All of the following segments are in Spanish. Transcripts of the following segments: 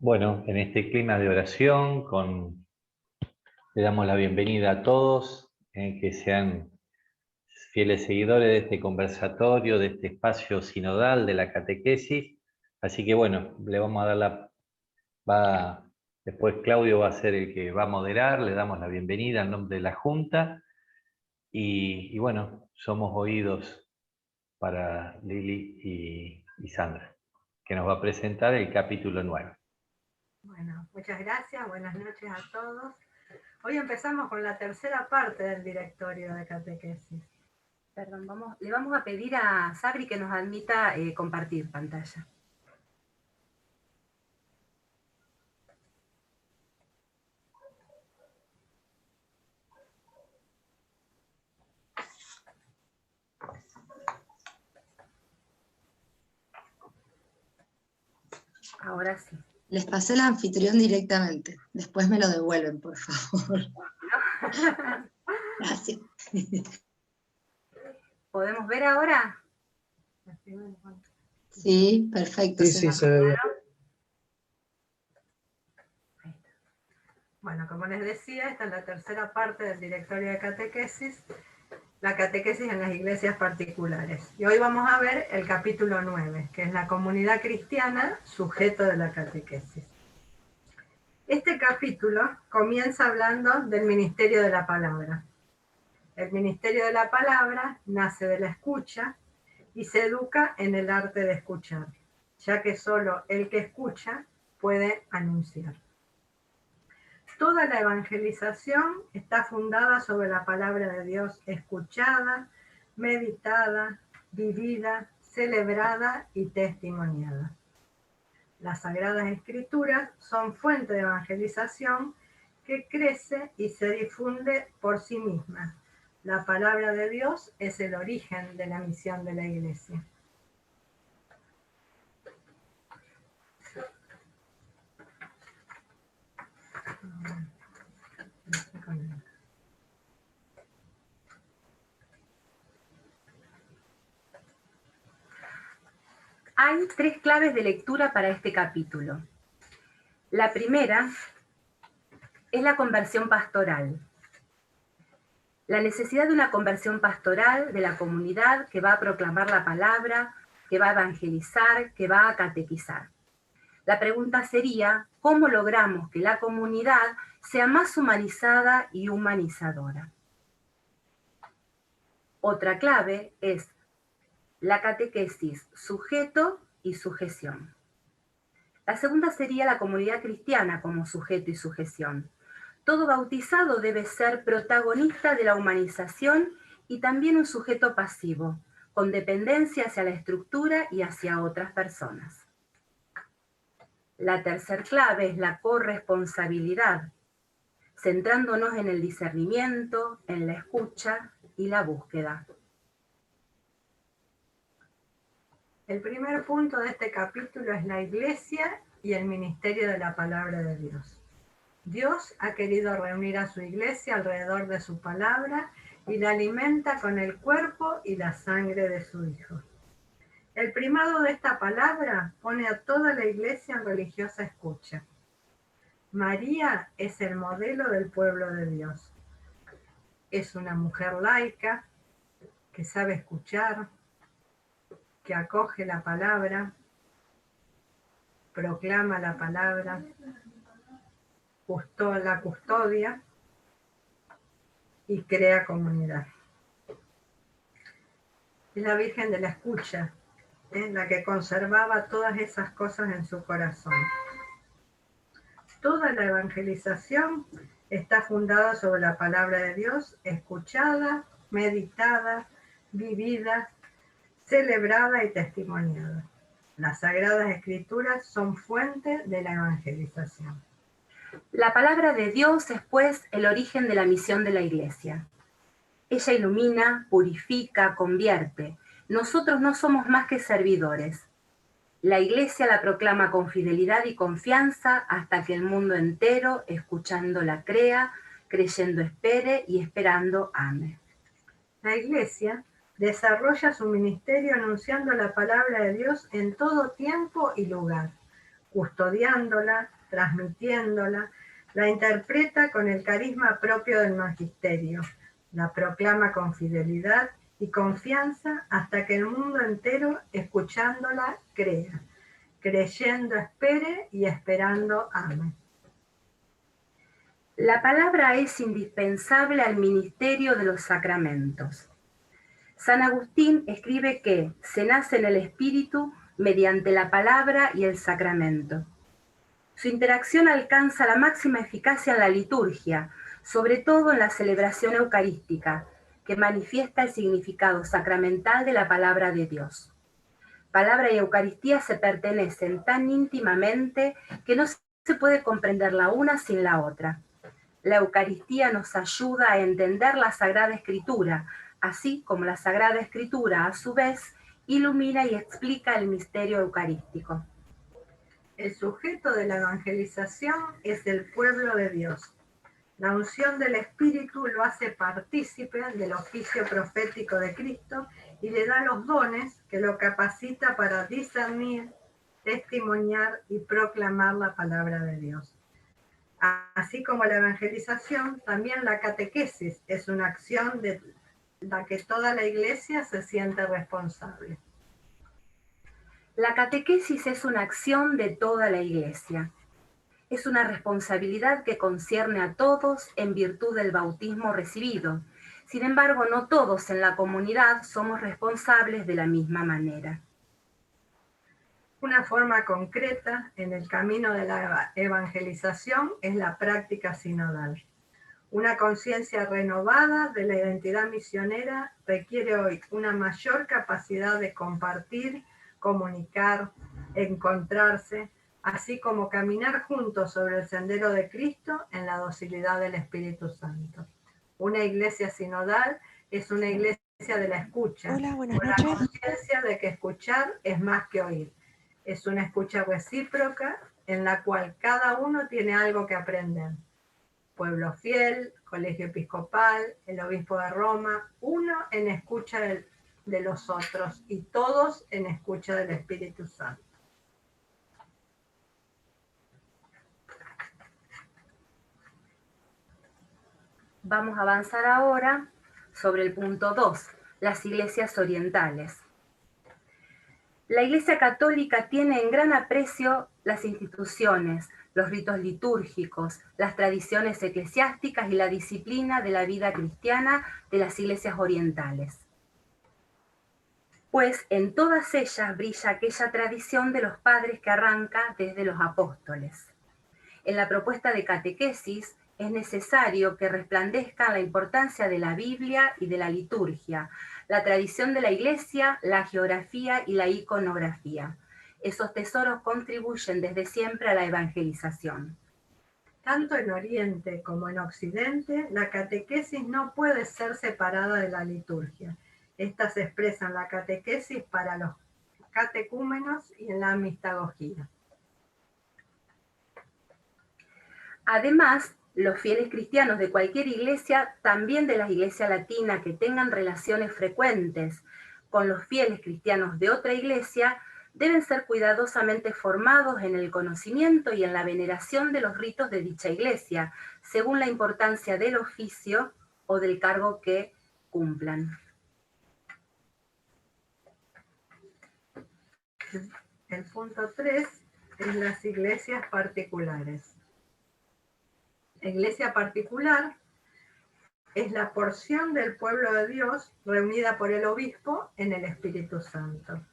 Bueno, en este clima de oración, le damos la bienvenida a todos, que sean fieles seguidores de este conversatorio, de este espacio sinodal de la catequesis. Así que bueno, le vamos a dar después Claudio va a ser el que va a moderar, le damos la bienvenida en nombre de la Junta y bueno, somos oídos para Lili y Sandra, que nos va a presentar el capítulo 9. Bueno, muchas gracias, buenas noches a todos. Hoy empezamos con la tercera parte del directorio de catequesis. Perdón, le vamos a pedir a Sabri que nos admita compartir pantalla. Ahora sí. Les pasé el anfitrión directamente. Después me lo devuelven, por favor. Gracias. ¿Podemos ver ahora? Sí, perfecto. Sí, se ve bien. Bueno, como les decía, esta es la tercera parte del directorio de catequesis, la catequesis en las iglesias particulares. Y hoy vamos a ver el capítulo 9, que es la comunidad cristiana, sujeto de la catequesis. Este capítulo comienza hablando del ministerio de la palabra. El ministerio de la palabra nace de la escucha y se educa en el arte de escuchar, ya que solo el que escucha puede anunciar. Toda la evangelización está fundada sobre la palabra de Dios escuchada, meditada, vivida, celebrada y testimoniada. Las Sagradas Escrituras son fuente de evangelización que crece y se difunde por sí misma. La palabra de Dios es el origen de la misión de la Iglesia. Hay tres claves de lectura para este capítulo. La primera es la conversión pastoral. La necesidad de una conversión pastoral de la comunidad que va a proclamar la palabra, que va a evangelizar, que va a catequizar. La pregunta sería, ¿cómo logramos que la comunidad sea más humanizada y humanizadora? Otra clave es la catequesis, sujeto y sujeción. La segunda sería la comunidad cristiana como sujeto y sujeción. Todo bautizado debe ser protagonista de la humanización y también un sujeto pasivo, con dependencia hacia la estructura y hacia otras personas. La tercera clave es la corresponsabilidad, centrándonos en el discernimiento, en la escucha y la búsqueda. El primer punto de este capítulo es la Iglesia y el ministerio de la palabra de Dios. Dios ha querido reunir a su Iglesia alrededor de su palabra y la alimenta con el cuerpo y la sangre de su Hijo. El primado de esta palabra pone a toda la Iglesia en religiosa escucha. María es el modelo del pueblo de Dios. Es una mujer laica que sabe escuchar, que acoge la palabra, proclama la palabra, la custodia y crea comunidad. Es la Virgen de la Escucha, la que conservaba todas esas cosas en su corazón. Toda la evangelización está fundada sobre la palabra de Dios, escuchada, meditada, vivida, celebrada y testimoniada. Las Sagradas Escrituras son fuente de la evangelización. La palabra de Dios es, pues, el origen de la misión de la Iglesia. Ella ilumina, purifica, convierte. Nosotros no somos más que servidores. La Iglesia la proclama con fidelidad y confianza hasta que el mundo entero, escuchando, la crea, creyendo espere y esperando ame. La Iglesia desarrolla su ministerio anunciando la palabra de Dios en todo tiempo y lugar, custodiándola, transmitiéndola, la interpreta con el carisma propio del magisterio, la proclama con fidelidad y confianza hasta que el mundo entero, escuchándola, crea, creyendo espere y esperando ame. La palabra es indispensable al ministerio de los sacramentos. San Agustín escribe que se nace en el Espíritu mediante la palabra y el sacramento. Su interacción alcanza la máxima eficacia en la liturgia, sobre todo en la celebración eucarística, que manifiesta el significado sacramental de la palabra de Dios. Palabra y Eucaristía se pertenecen tan íntimamente que no se puede comprender la una sin la otra. La Eucaristía nos ayuda a entender la Sagrada Escritura, así como la Sagrada Escritura, a su vez, ilumina y explica el misterio eucarístico. El sujeto de la evangelización es el pueblo de Dios. La unción del Espíritu lo hace partícipe del oficio profético de Cristo y le da los dones que lo capacita para discernir, testimoniar y proclamar la palabra de Dios. Así como la evangelización, también la catequesis es una acción de la que toda la Iglesia se siente responsable. La catequesis es una acción de toda la Iglesia. Es una responsabilidad que concierne a todos en virtud del bautismo recibido. Sin embargo, no todos en la comunidad somos responsables de la misma manera. Una forma concreta en el camino de la evangelización es la práctica sinodal. Una conciencia renovada de la identidad misionera requiere hoy una mayor capacidad de compartir, comunicar, encontrarse, así como caminar juntos sobre el sendero de Cristo en la docilidad del Espíritu Santo. Una iglesia sinodal es una iglesia de la escucha, Hola, buenas con la noches. conciencia de que escuchar es más que oír. Es una escucha recíproca en la cual cada uno tiene algo que aprender. Pueblo fiel, colegio episcopal, el obispo de Roma, uno en escucha de los otros y todos en escucha del Espíritu Santo. Vamos a avanzar ahora sobre el punto 2, las iglesias orientales. La Iglesia Católica tiene en gran aprecio las instituciones, los ritos litúrgicos, las tradiciones eclesiásticas y la disciplina de la vida cristiana de las iglesias orientales. Pues en todas ellas brilla aquella tradición de los padres que arranca desde los apóstoles. En la propuesta de catequesis es necesario que resplandezca la importancia de la Biblia y de la liturgia, la tradición de la Iglesia, la geografía y la iconografía. Esos tesoros contribuyen desde siempre a la evangelización. Tanto en Oriente como en Occidente, la catequesis no puede ser separada de la liturgia. Estas expresan la catequesis para los catecúmenos y en la mistagogía. Además, los fieles cristianos de cualquier iglesia, también de la iglesia latina, que tengan relaciones frecuentes con los fieles cristianos de otra iglesia, deben ser cuidadosamente formados en el conocimiento y en la veneración de los ritos de dicha iglesia, según la importancia del oficio o del cargo que cumplan. El punto 3 es las iglesias particulares. La iglesia particular es la porción del pueblo de Dios reunida por el obispo en el Espíritu Santo,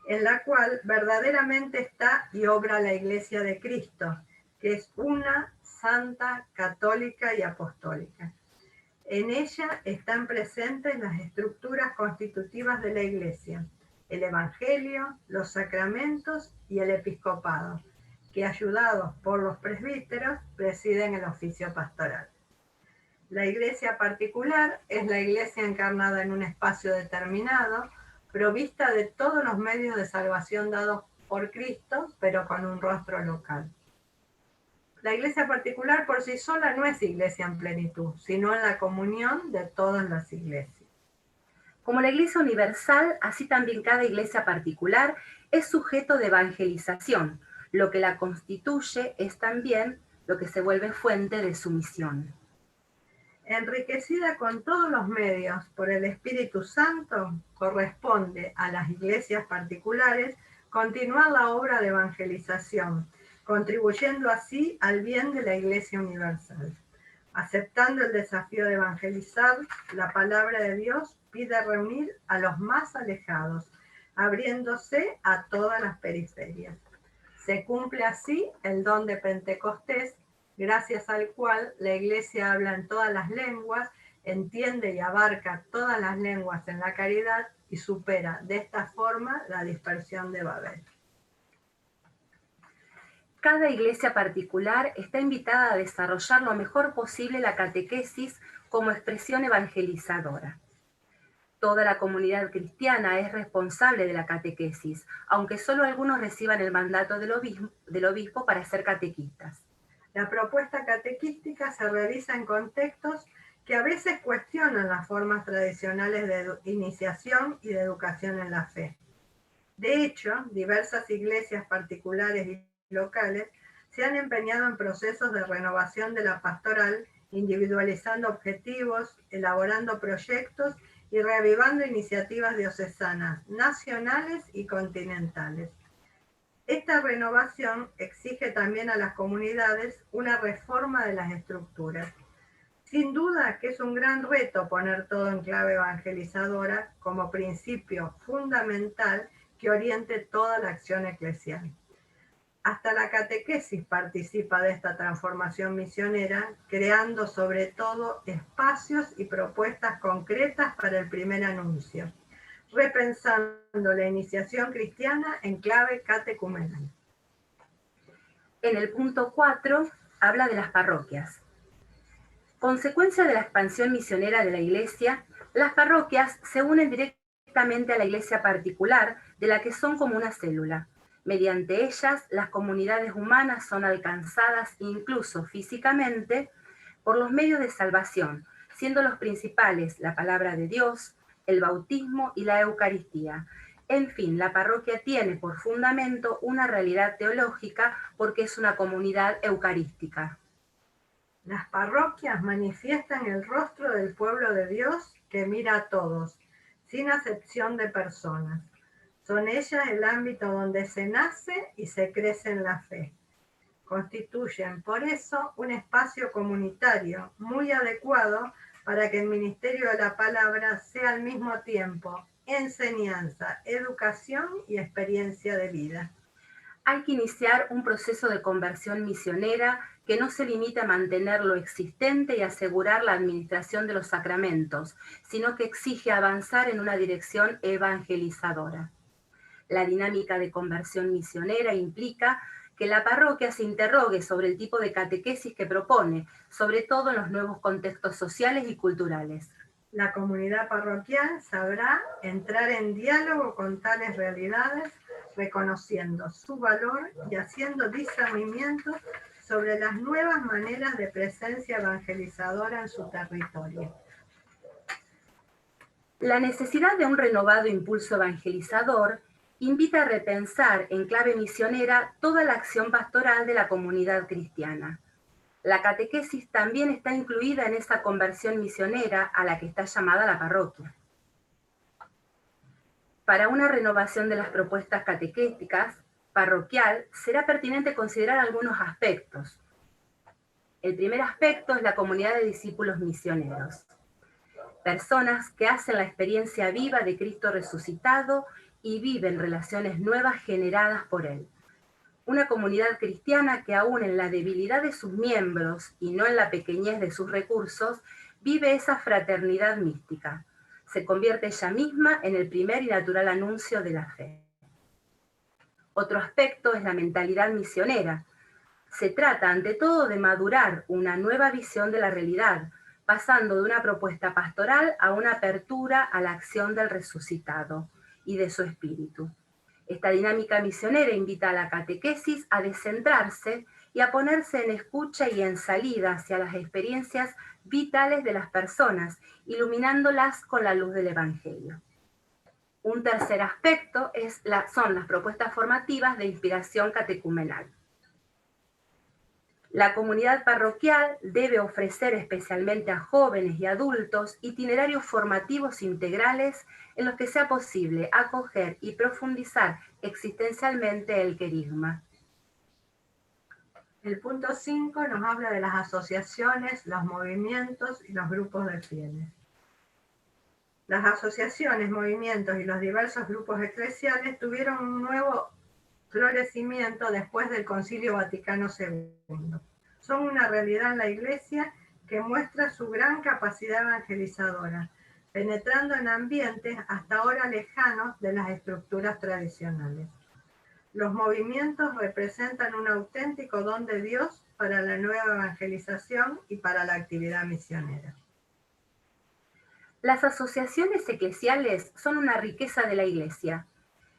en la cual verdaderamente está y obra la iglesia de Cristo, que es una, santa, católica y apostólica. En ella están presentes las estructuras constitutivas de la iglesia, el evangelio, los sacramentos y el episcopado, que ayudados por los presbíteros presiden el oficio pastoral. La iglesia particular es la iglesia encarnada en un espacio determinado, provista de todos los medios de salvación dados por Cristo, pero con un rostro local. La iglesia particular por sí sola no es iglesia en plenitud, sino en la comunión de todas las iglesias. Como la iglesia universal, así también cada iglesia particular es sujeto de evangelización, Lo que la constituye es también lo que se vuelve fuente de su misión. Enriquecida con todos los medios por el Espíritu Santo, corresponde a las iglesias particulares continuar la obra de evangelización, contribuyendo así al bien de la Iglesia universal. Aceptando el desafío de evangelizar, la palabra de Dios pide reunir a los más alejados, abriéndose a todas las periferias. Se cumple así el don de Pentecostés, gracias al cual la Iglesia habla en todas las lenguas, entiende y abarca todas las lenguas en la caridad y supera de esta forma la dispersión de Babel. Cada iglesia particular está invitada a desarrollar lo mejor posible la catequesis como expresión evangelizadora. Toda la comunidad cristiana es responsable de la catequesis, aunque solo algunos reciban el mandato del obispo para ser catequistas. La propuesta catequística se realiza en contextos que a veces cuestionan las formas tradicionales de iniciación y de educación en la fe. De hecho, diversas iglesias particulares y locales se han empeñado en procesos de renovación de la pastoral, individualizando objetivos, elaborando proyectos y reavivando iniciativas diocesanas, nacionales y continentales. Esta renovación exige también a las comunidades una reforma de las estructuras. Sin duda que es un gran reto poner todo en clave evangelizadora como principio fundamental que oriente toda la acción eclesial. Hasta la catequesis participa de esta transformación misionera, creando sobre todo espacios y propuestas concretas para el primer anuncio, repensando la iniciación cristiana en clave catecumenal. En el punto 4 habla de las parroquias. Consecuencia de la expansión misionera de la Iglesia, las parroquias se unen directamente a la iglesia particular, de la que son como una célula. Mediante ellas, las comunidades humanas son alcanzadas incluso físicamente por los medios de salvación, siendo los principales la palabra de Dios, el bautismo y la Eucaristía. En fin, la parroquia tiene por fundamento una realidad teológica porque es una comunidad eucarística. Las parroquias manifiestan el rostro del pueblo de Dios que mira a todos, sin acepción de personas. Son ellas el ámbito donde se nace y se crece en la fe. Constituyen, por eso, un espacio comunitario muy adecuado para que el ministerio de la palabra sea al mismo tiempo enseñanza, educación y experiencia de vida. Hay que iniciar un proceso de conversión misionera que no se limite a mantener lo existente y asegurar la administración de los sacramentos, sino que exige avanzar en una dirección evangelizadora. La dinámica de conversión misionera implica que la parroquia se interrogue sobre el tipo de catequesis que propone, sobre todo en los nuevos contextos sociales y culturales. La comunidad parroquial sabrá entrar en diálogo con tales realidades, reconociendo su valor y haciendo discernimiento sobre las nuevas maneras de presencia evangelizadora en su territorio. La necesidad de un renovado impulso evangelizador invita a repensar en clave misionera toda la acción pastoral de la comunidad cristiana. La catequesis también está incluida en esa conversión misionera a la que está llamada la parroquia. Para una renovación de las propuestas catequéticas parroquial, será pertinente considerar algunos aspectos. El primer aspecto es la comunidad de discípulos misioneros. Personas que hacen la experiencia viva de Cristo resucitado y viven relaciones nuevas generadas por Él. Una comunidad cristiana que aún en la debilidad de sus miembros y no en la pequeñez de sus recursos, vive esa fraternidad mística. Se convierte ella misma en el primer y natural anuncio de la fe. Otro aspecto es la mentalidad misionera. Se trata ante todo de madurar una nueva visión de la realidad, pasando de una propuesta pastoral a una apertura a la acción del resucitado y de su espíritu. Esta dinámica misionera invita a la catequesis a descentrarse y a ponerse en escucha y en salida hacia las experiencias vitales de las personas, iluminándolas con la luz del Evangelio. Un tercer aspecto son las propuestas formativas de inspiración catecumenal. La comunidad parroquial debe ofrecer especialmente a jóvenes y adultos itinerarios formativos integrales en los que sea posible acoger y profundizar existencialmente el querigma. El punto 5 nos habla de las asociaciones, los movimientos y los grupos de fieles. Las asociaciones, movimientos y los diversos grupos eclesiales tuvieron un nuevo florecimiento después del Concilio Vaticano II. Son una realidad en la Iglesia que muestra su gran capacidad evangelizadora, penetrando en ambientes hasta ahora lejanos de las estructuras tradicionales. Los movimientos representan un auténtico don de Dios para la nueva evangelización y para la actividad misionera. Las asociaciones eclesiales son una riqueza de la Iglesia,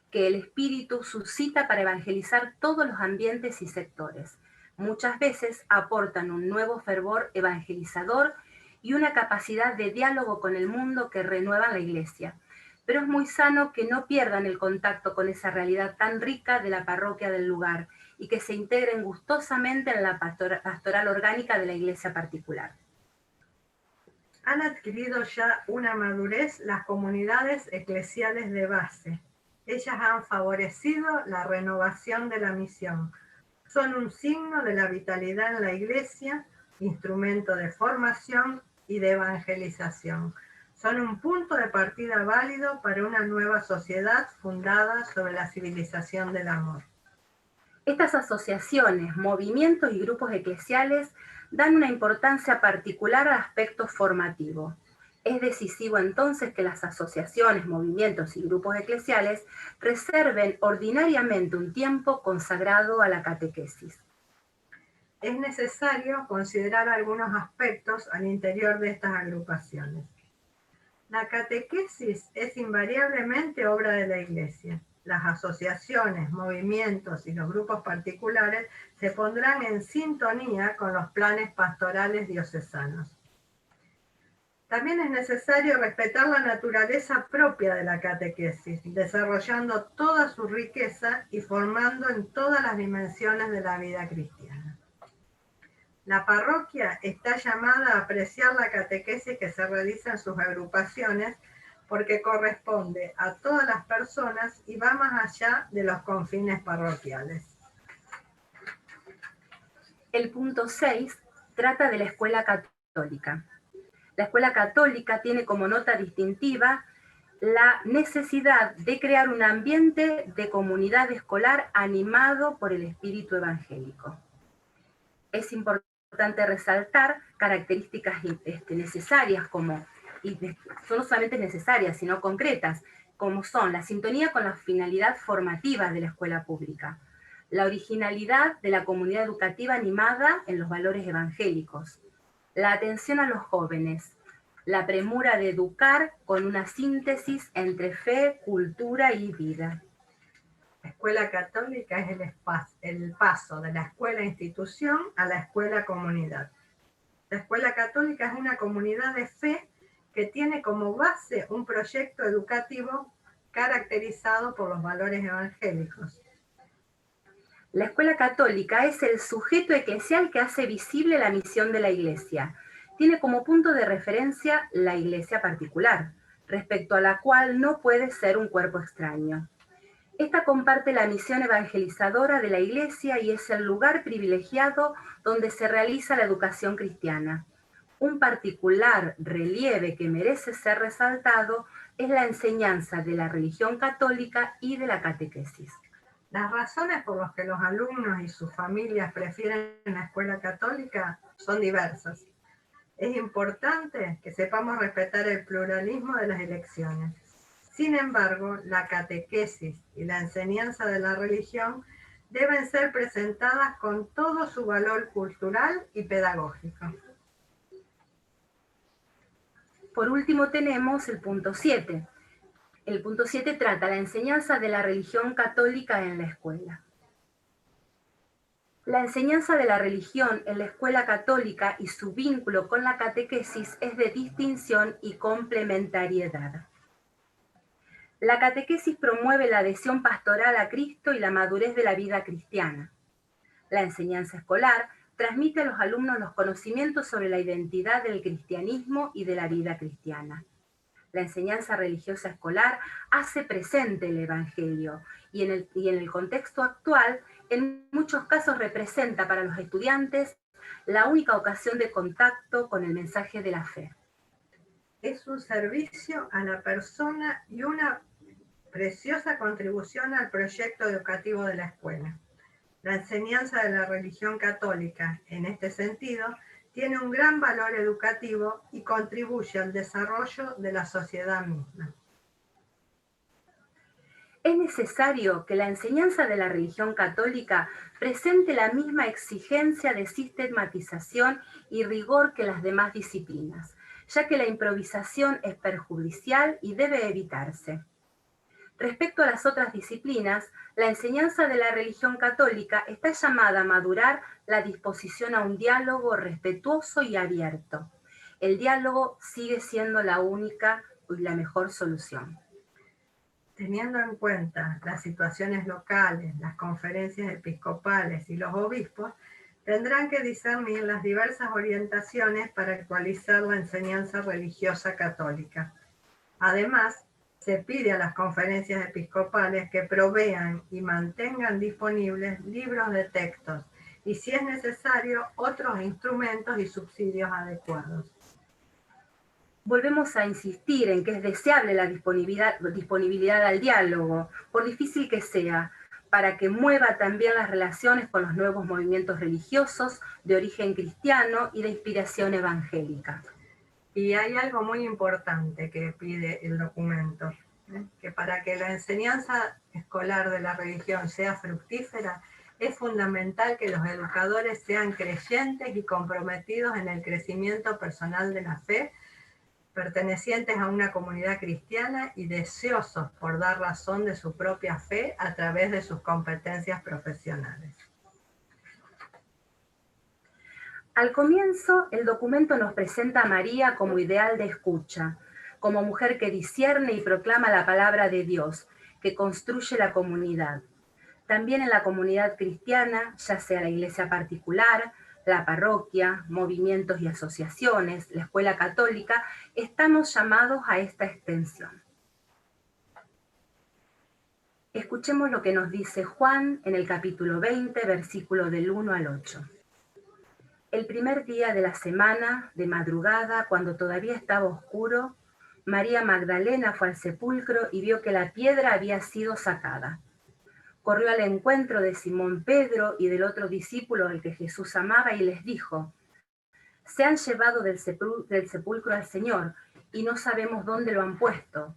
que el Espíritu suscita para evangelizar todos los ambientes y sectores. Muchas veces aportan un nuevo fervor evangelizador y una capacidad de diálogo con el mundo que renuevan la Iglesia. Pero es muy sano que no pierdan el contacto con esa realidad tan rica de la parroquia del lugar y que se integren gustosamente en la pastoral orgánica de la Iglesia particular. Han adquirido ya una madurez las comunidades eclesiales de base. Ellas han favorecido la renovación de la misión. Son un signo de la vitalidad en la Iglesia, instrumento de formación y de evangelización. Son un punto de partida válido para una nueva sociedad fundada sobre la civilización del amor. Estas asociaciones, movimientos y grupos eclesiales dan una importancia particular al aspecto formativo. Es decisivo entonces que las asociaciones, movimientos y grupos eclesiales reserven ordinariamente un tiempo consagrado a la catequesis. Es necesario considerar algunos aspectos al interior de estas agrupaciones. La catequesis es invariablemente obra de la Iglesia. Las asociaciones, movimientos y los grupos particulares se pondrán en sintonía con los planes pastorales diocesanos. También es necesario respetar la naturaleza propia de la catequesis, desarrollando toda su riqueza y formando en todas las dimensiones de la vida cristiana. La parroquia está llamada a apreciar la catequesis que se realiza en sus agrupaciones porque corresponde a todas las personas y va más allá de los confines parroquiales. El punto 6 trata de la escuela católica. La escuela católica tiene como nota distintiva la necesidad de crear un ambiente de comunidad escolar animado por el espíritu evangélico. Es importante resaltar características necesarias y no solamente necesarias, sino concretas, como son la sintonía con la finalidad formativa de la escuela pública, la originalidad de la comunidad educativa animada en los valores evangélicos, la atención a los jóvenes, la premura de educar con una síntesis entre fe, cultura y vida. La escuela católica es el paso de la escuela institución a la escuela comunidad. La escuela católica es una comunidad de fe que tiene como base un proyecto educativo caracterizado por los valores evangélicos. La escuela católica es el sujeto eclesial que hace visible la misión de la Iglesia. Tiene como punto de referencia la Iglesia particular, respecto a la cual no puede ser un cuerpo extraño. Esta comparte la misión evangelizadora de la Iglesia y es el lugar privilegiado donde se realiza la educación cristiana. Un particular relieve que merece ser resaltado es la enseñanza de la religión católica y de la catequesis. Las razones por las que los alumnos y sus familias prefieren la escuela católica son diversas. Es importante que sepamos respetar el pluralismo de las elecciones. Sin embargo, la catequesis y la enseñanza de la religión deben ser presentadas con todo su valor cultural y pedagógico. Por último tenemos el punto 7. El punto 7 trata la enseñanza de la religión católica en la escuela. La enseñanza de la religión en la escuela católica y su vínculo con la catequesis es de distinción y complementariedad. La catequesis promueve la adhesión pastoral a Cristo y la madurez de la vida cristiana. La enseñanza escolar transmite a los alumnos los conocimientos sobre la identidad del cristianismo y de la vida cristiana. La enseñanza religiosa escolar hace presente el Evangelio y en el contexto actual, en muchos casos representa para los estudiantes la única ocasión de contacto con el mensaje de la fe. Es un servicio a la persona y una preciosa contribución al proyecto educativo de la escuela. La enseñanza de la religión católica, en este sentido, tiene un gran valor educativo y contribuye al desarrollo de la sociedad misma. Es necesario que la enseñanza de la religión católica presente la misma exigencia de sistematización y rigor que las demás disciplinas, ya que la improvisación es perjudicial y debe evitarse. Respecto a las otras disciplinas, la enseñanza de la religión católica está llamada a madurar la disposición a un diálogo respetuoso y abierto. El diálogo sigue siendo la única y la mejor solución. Teniendo en cuenta las situaciones locales, las conferencias episcopales y los obispos, tendrán que discernir las diversas orientaciones para actualizar la enseñanza religiosa católica. Además, se pide a las conferencias episcopales que provean y mantengan disponibles libros de textos y, si es necesario, otros instrumentos y subsidios adecuados. Volvemos a insistir en que es deseable la disponibilidad al diálogo, por difícil que sea, para que mueva también las relaciones con los nuevos movimientos religiosos de origen cristiano y de inspiración evangélica. Y hay algo muy importante que pide el documento, que para que la enseñanza escolar de la religión sea fructífera, es fundamental que los educadores sean creyentes y comprometidos en el crecimiento personal de la fe, pertenecientes a una comunidad cristiana y deseosos por dar razón de su propia fe a través de sus competencias profesionales. Al comienzo, el documento nos presenta a María como ideal de escucha, como mujer que discierne y proclama la palabra de Dios, que construye la comunidad. También en la comunidad cristiana, ya sea la iglesia particular, la parroquia, movimientos y asociaciones, la escuela católica, estamos llamados a esta extensión. Escuchemos lo que nos dice Juan en el capítulo 20, versículo del 1 al 8. El primer día de la semana, de madrugada, cuando todavía estaba oscuro, María Magdalena fue al sepulcro y vio que la piedra había sido sacada. Corrió al encuentro de Simón Pedro y del otro discípulo al que Jesús amaba y les dijo: «Se han llevado del sepulcro al Señor y no sabemos dónde lo han puesto».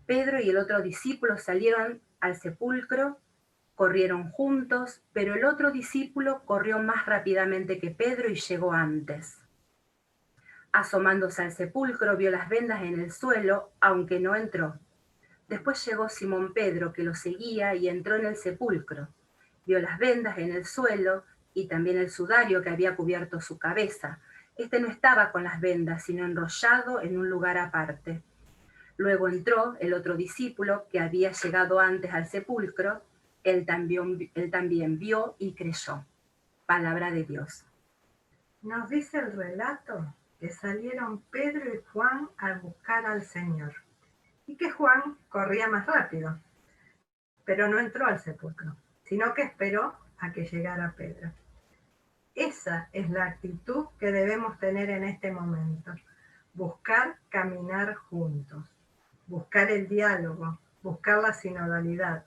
Pedro y el otro discípulo salieron al sepulcro. Corrieron juntos, pero el otro discípulo corrió más rápidamente que Pedro y llegó antes. Asomándose al sepulcro, vio las vendas en el suelo, aunque no entró. Después llegó Simón Pedro, que lo seguía, y entró en el sepulcro. Vio las vendas en el suelo y también el sudario que había cubierto su cabeza. Este no estaba con las vendas, sino enrollado en un lugar aparte. Luego entró el otro discípulo, que había llegado antes al sepulcro. Él también vio y creyó. Palabra de Dios. Nos dice el relato que salieron Pedro y Juan a buscar al Señor y que Juan corría más rápido, pero no entró al sepulcro, sino que esperó a que llegara Pedro. Esa es la actitud que debemos tener en este momento: buscar caminar juntos, buscar el diálogo, buscar la sinodalidad.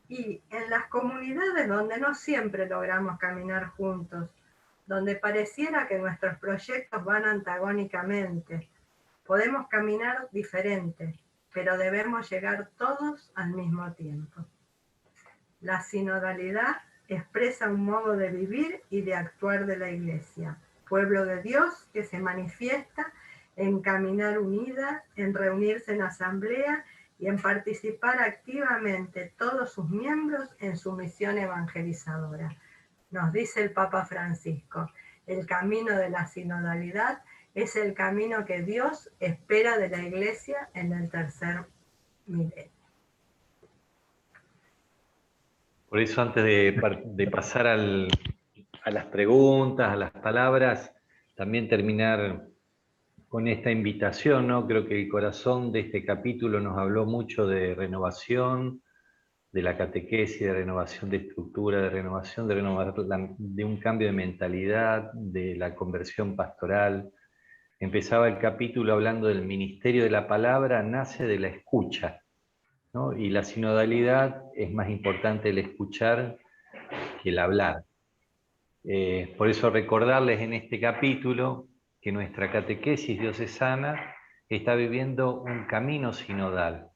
Y en las comunidades donde no siempre logramos caminar juntos, donde pareciera que nuestros proyectos van antagónicamente, podemos caminar diferente, pero debemos llegar todos al mismo tiempo. La sinodalidad expresa un modo de vivir y de actuar de la Iglesia, pueblo de Dios que se manifiesta en caminar unida, en reunirse en asamblea y en participar activamente todos sus miembros en su misión evangelizadora. Nos dice el Papa Francisco: el camino de la sinodalidad es el camino que Dios espera de la Iglesia en el tercer Mire, Por eso antes de pasar a las preguntas, a las palabras, también terminar con esta invitación, ¿no? Creo que el corazón de este capítulo nos habló mucho de renovación, de la catequesis, de renovación de estructura, de renovación, de un cambio de mentalidad, de la conversión pastoral. Empezaba el capítulo hablando del ministerio de la palabra, nace de la escucha, ¿no? Y la sinodalidad es más importante el escuchar que el hablar. Por eso recordarles en este capítulo que nuestra catequesis diocesana está viviendo un camino sinodal,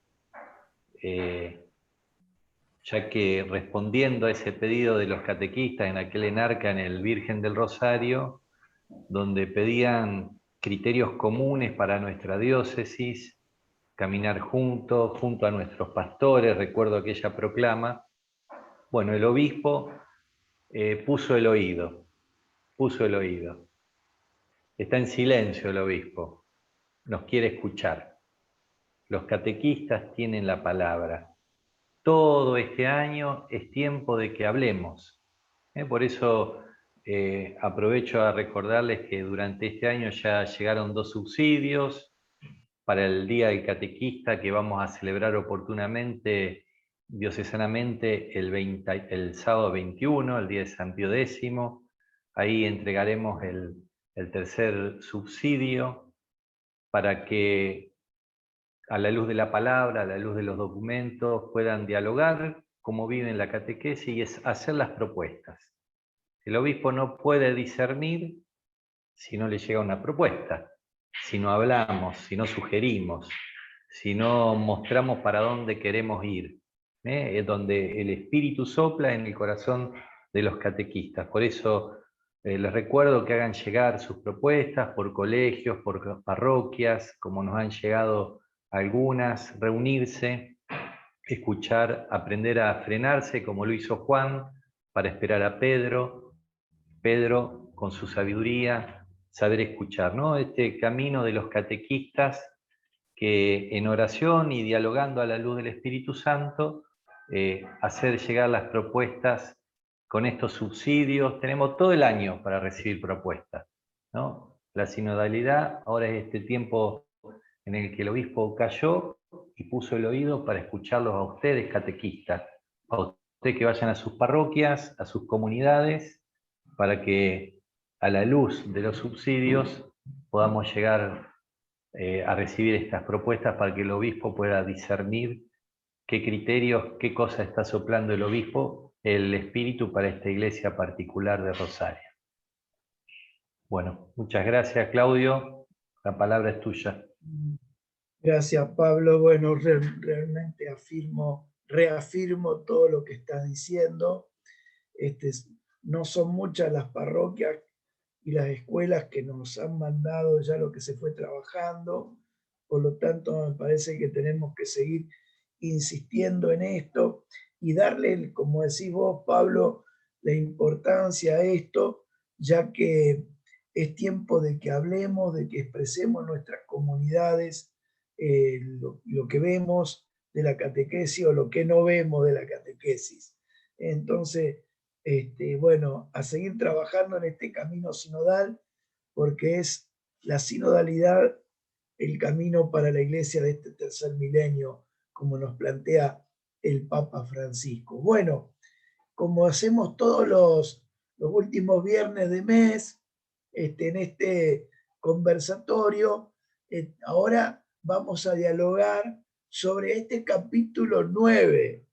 ya que respondiendo a ese pedido de los catequistas en aquel enarca en el Virgen del Rosario, donde pedían criterios comunes para nuestra diócesis, caminar juntos, junto a nuestros pastores, recuerdo aquella proclama, bueno, el obispo puso el oído. Está en silencio el obispo, nos quiere escuchar. Los catequistas tienen la palabra. Todo este año es tiempo de que hablemos. Por eso aprovecho a recordarles que durante este año ya llegaron 2 subsidios para el Día del Catequista que vamos a celebrar oportunamente, diocesanamente, el sábado 21, el día de San Pío X. Ahí entregaremos el tercer subsidio para que a la luz de la palabra, a la luz de los documentos, puedan dialogar cómo viven la catequesis y hacer las propuestas. El obispo no puede discernir si no le llega una propuesta, si no hablamos, si no sugerimos, si no mostramos para dónde queremos ir. Es donde el Espíritu sopla en el corazón de los catequistas. Por eso les recuerdo que hagan llegar sus propuestas por colegios, por parroquias, como nos han llegado algunas, reunirse, escuchar, aprender a frenarse, como lo hizo Juan, para esperar a Pedro. Pedro, con su sabiduría, saber escuchar, ¿no? Este camino de los catequistas que en oración y dialogando a la luz del Espíritu Santo, hacer llegar las propuestas con estos subsidios. Tenemos todo el año para recibir propuestas, ¿no? La sinodalidad ahora es este tiempo en el que el obispo cayó y puso el oído para escucharlos a ustedes, catequistas, a ustedes que vayan a sus parroquias, a sus comunidades, para que a la luz de los subsidios podamos llegar a recibir estas propuestas para que el obispo pueda discernir qué criterios, qué cosa está soplando el obispo, el espíritu para esta iglesia particular de Rosario. Bueno, muchas gracias, Claudio. La palabra es tuya. Gracias, Pablo. Bueno, realmente reafirmo todo lo que estás diciendo. No son muchas las parroquias y las escuelas que nos han mandado ya lo que se fue trabajando. Por lo tanto, me parece que tenemos que seguir insistiendo en esto y darle, como decís vos, Pablo, la importancia a esto, ya que es tiempo de que hablemos, de que expresemos nuestras comunidades lo que vemos de la catequesis o lo que no vemos de la catequesis. Entonces, bueno, a seguir trabajando en este camino sinodal, porque es la sinodalidad el camino para la iglesia de este tercer milenio, como nos plantea el Papa Francisco. Bueno, como hacemos todos los últimos viernes de mes, en este conversatorio, ahora vamos a dialogar sobre este capítulo 9,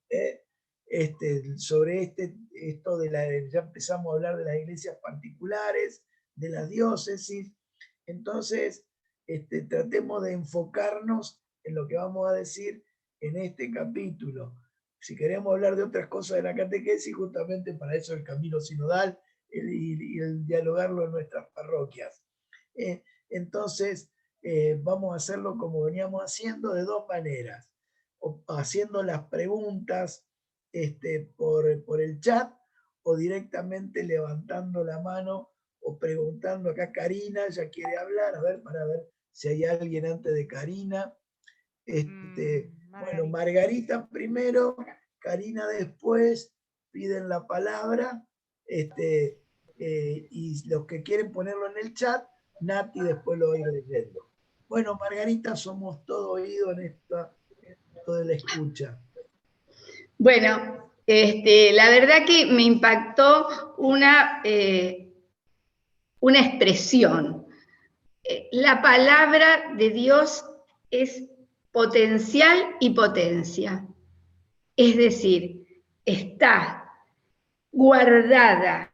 sobre esto ya empezamos a hablar de las iglesias particulares, de las diócesis. Entonces, tratemos de enfocarnos en lo que vamos a decir en este capítulo. Si queremos hablar de otras cosas de la catequesis, justamente para eso el camino sinodal y el dialogarlo en nuestras parroquias. Entonces, vamos a hacerlo como veníamos haciendo, de 2 maneras. O haciendo las preguntas por el chat, o directamente levantando la mano o preguntando. Acá Karina ya quiere hablar, para ver si hay alguien antes de Karina. Bueno, Margarita primero, Karina después, piden la palabra, y los que quieren ponerlo en el chat, Nati después lo va a ir leyendo. Bueno, Margarita, somos todo oído en esto de la escucha. Bueno, la verdad que me impactó una expresión. La palabra de Dios es potencial y potencia. Es decir, está guardada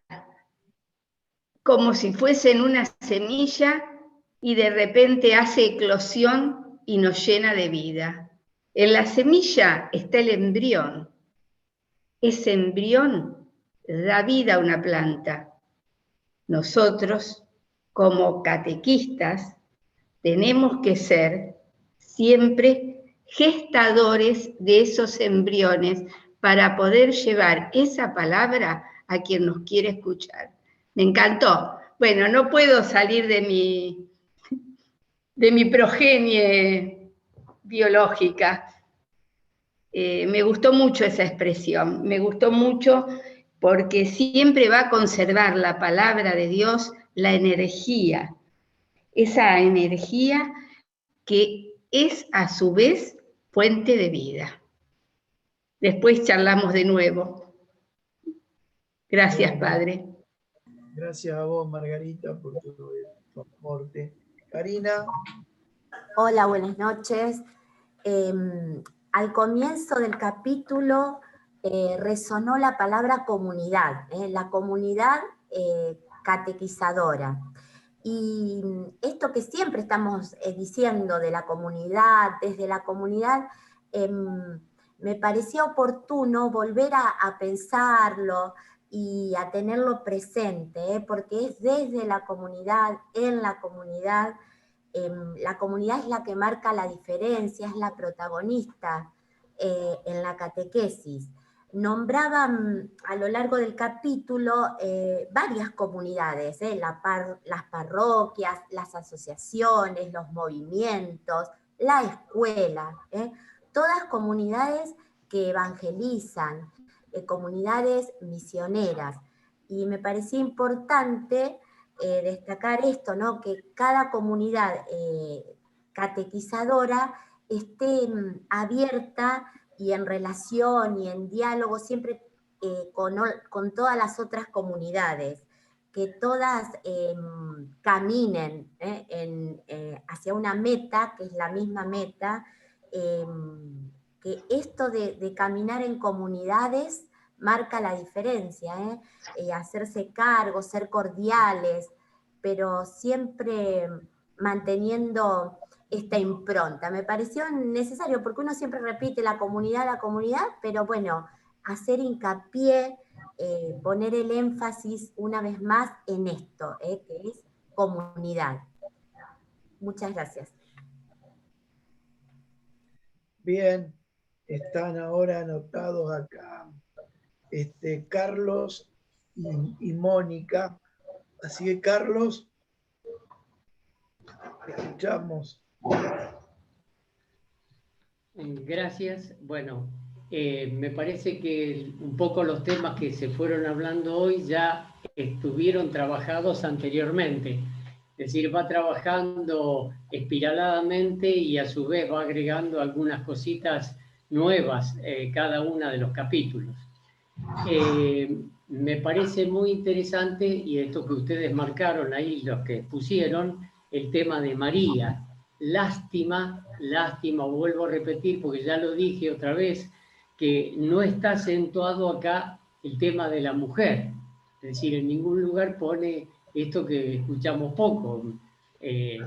como si fuese en una semilla y de repente hace eclosión y nos llena de vida. En la semilla está el embrión. Ese embrión da vida a una planta. Nosotros, como catequistas, tenemos que ser siempre gestadores de esos embriones para poder llevar esa palabra a quien nos quiere escuchar. Me encantó. Bueno, no puedo salir de mi progenie biológica. Me gustó mucho esa expresión, me gustó mucho porque siempre va a conservar la palabra de Dios, la energía, esa energía que es a su vez fuente de vida. Después charlamos de nuevo. Gracias, Padre. Gracias a vos, Margarita, por tu aporte. Karina. Hola, buenas noches. Al comienzo del capítulo resonó la palabra comunidad, la comunidad catequizadora. Y esto que siempre estamos diciendo de la comunidad, desde la comunidad, me parecía oportuno volver a pensarlo y a tenerlo presente, porque es desde la comunidad, en la comunidad. La comunidad es la que marca la diferencia, es la protagonista en la catequesis. Nombraban a lo largo del capítulo varias comunidades, las parroquias, las asociaciones, los movimientos, la escuela, todas comunidades que evangelizan, comunidades misioneras. Y me parecía importante destacar esto, ¿no? Que cada comunidad catequizadora esté abierta y en relación y en diálogo siempre con todas las otras comunidades, que todas caminen hacia una meta, que es la misma meta, que esto de caminar en comunidades marca la diferencia, hacerse cargo, ser cordiales, pero siempre manteniendo esta impronta. Me pareció necesario, porque uno siempre repite la comunidad, pero bueno, hacer hincapié, poner el énfasis una vez más en esto, que es comunidad. Muchas gracias. Bien, están ahora anotados acá Carlos y Mónica. Así que, Carlos, escuchamos. Gracias. Bueno, me parece que un poco los temas que se fueron hablando hoy ya estuvieron trabajados anteriormente. Es decir, va trabajando espiraladamente y a su vez va agregando algunas cositas nuevas cada uno de los capítulos. Me parece muy interesante, y esto que ustedes marcaron ahí, los que pusieron, el tema de María. Lástima, vuelvo a repetir porque ya lo dije otra vez, que no está acentuado acá el tema de la mujer. Es decir, en ningún lugar pone esto que escuchamos poco.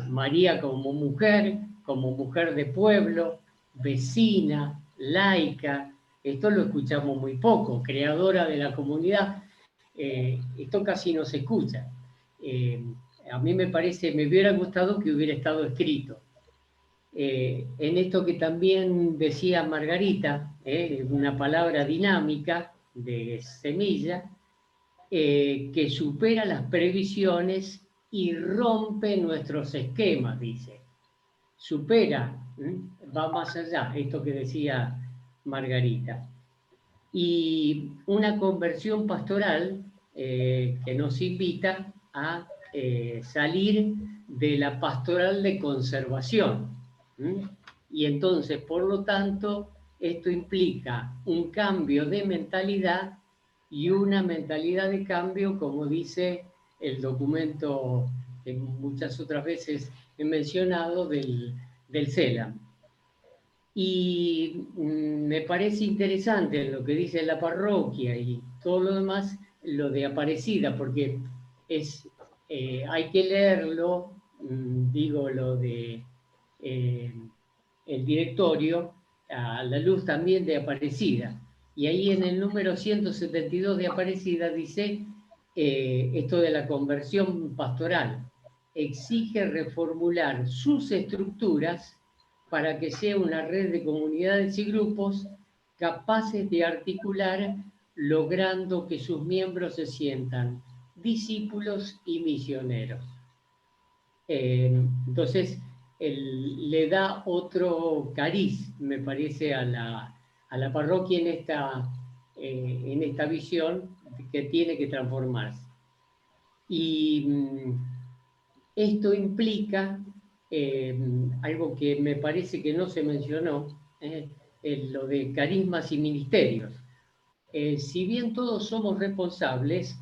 María como mujer de pueblo, vecina, laica. Esto lo escuchamos muy poco, creadora de la comunidad. Esto casi no se escucha. A mí me hubiera gustado que hubiera estado escrito. En esto que también decía Margarita, una palabra dinámica de semilla, que supera las previsiones y rompe nuestros esquemas, dice. supera, va más allá, esto que decía Margarita. Y una conversión pastoral que nos invita a salir de la pastoral de conservación. Y entonces, por lo tanto, esto implica un cambio de mentalidad y una mentalidad de cambio, como dice el documento que muchas otras veces he mencionado del CELAM. Y me parece interesante lo que dice la parroquia y todo lo demás, lo de Aparecida, porque hay que leerlo, digo, lo de el directorio, a la luz también de Aparecida. Y ahí en el número 172 de Aparecida dice esto de la conversión pastoral. Exige reformular sus estructuras para que sea una red de comunidades y grupos capaces de articular, logrando que sus miembros se sientan discípulos y misioneros. Entonces, le da otro cariz, me parece, a la parroquia en esta visión que tiene que transformarse. Y esto implica algo que me parece que no se mencionó, lo de carismas y ministerios. Si bien todos somos responsables,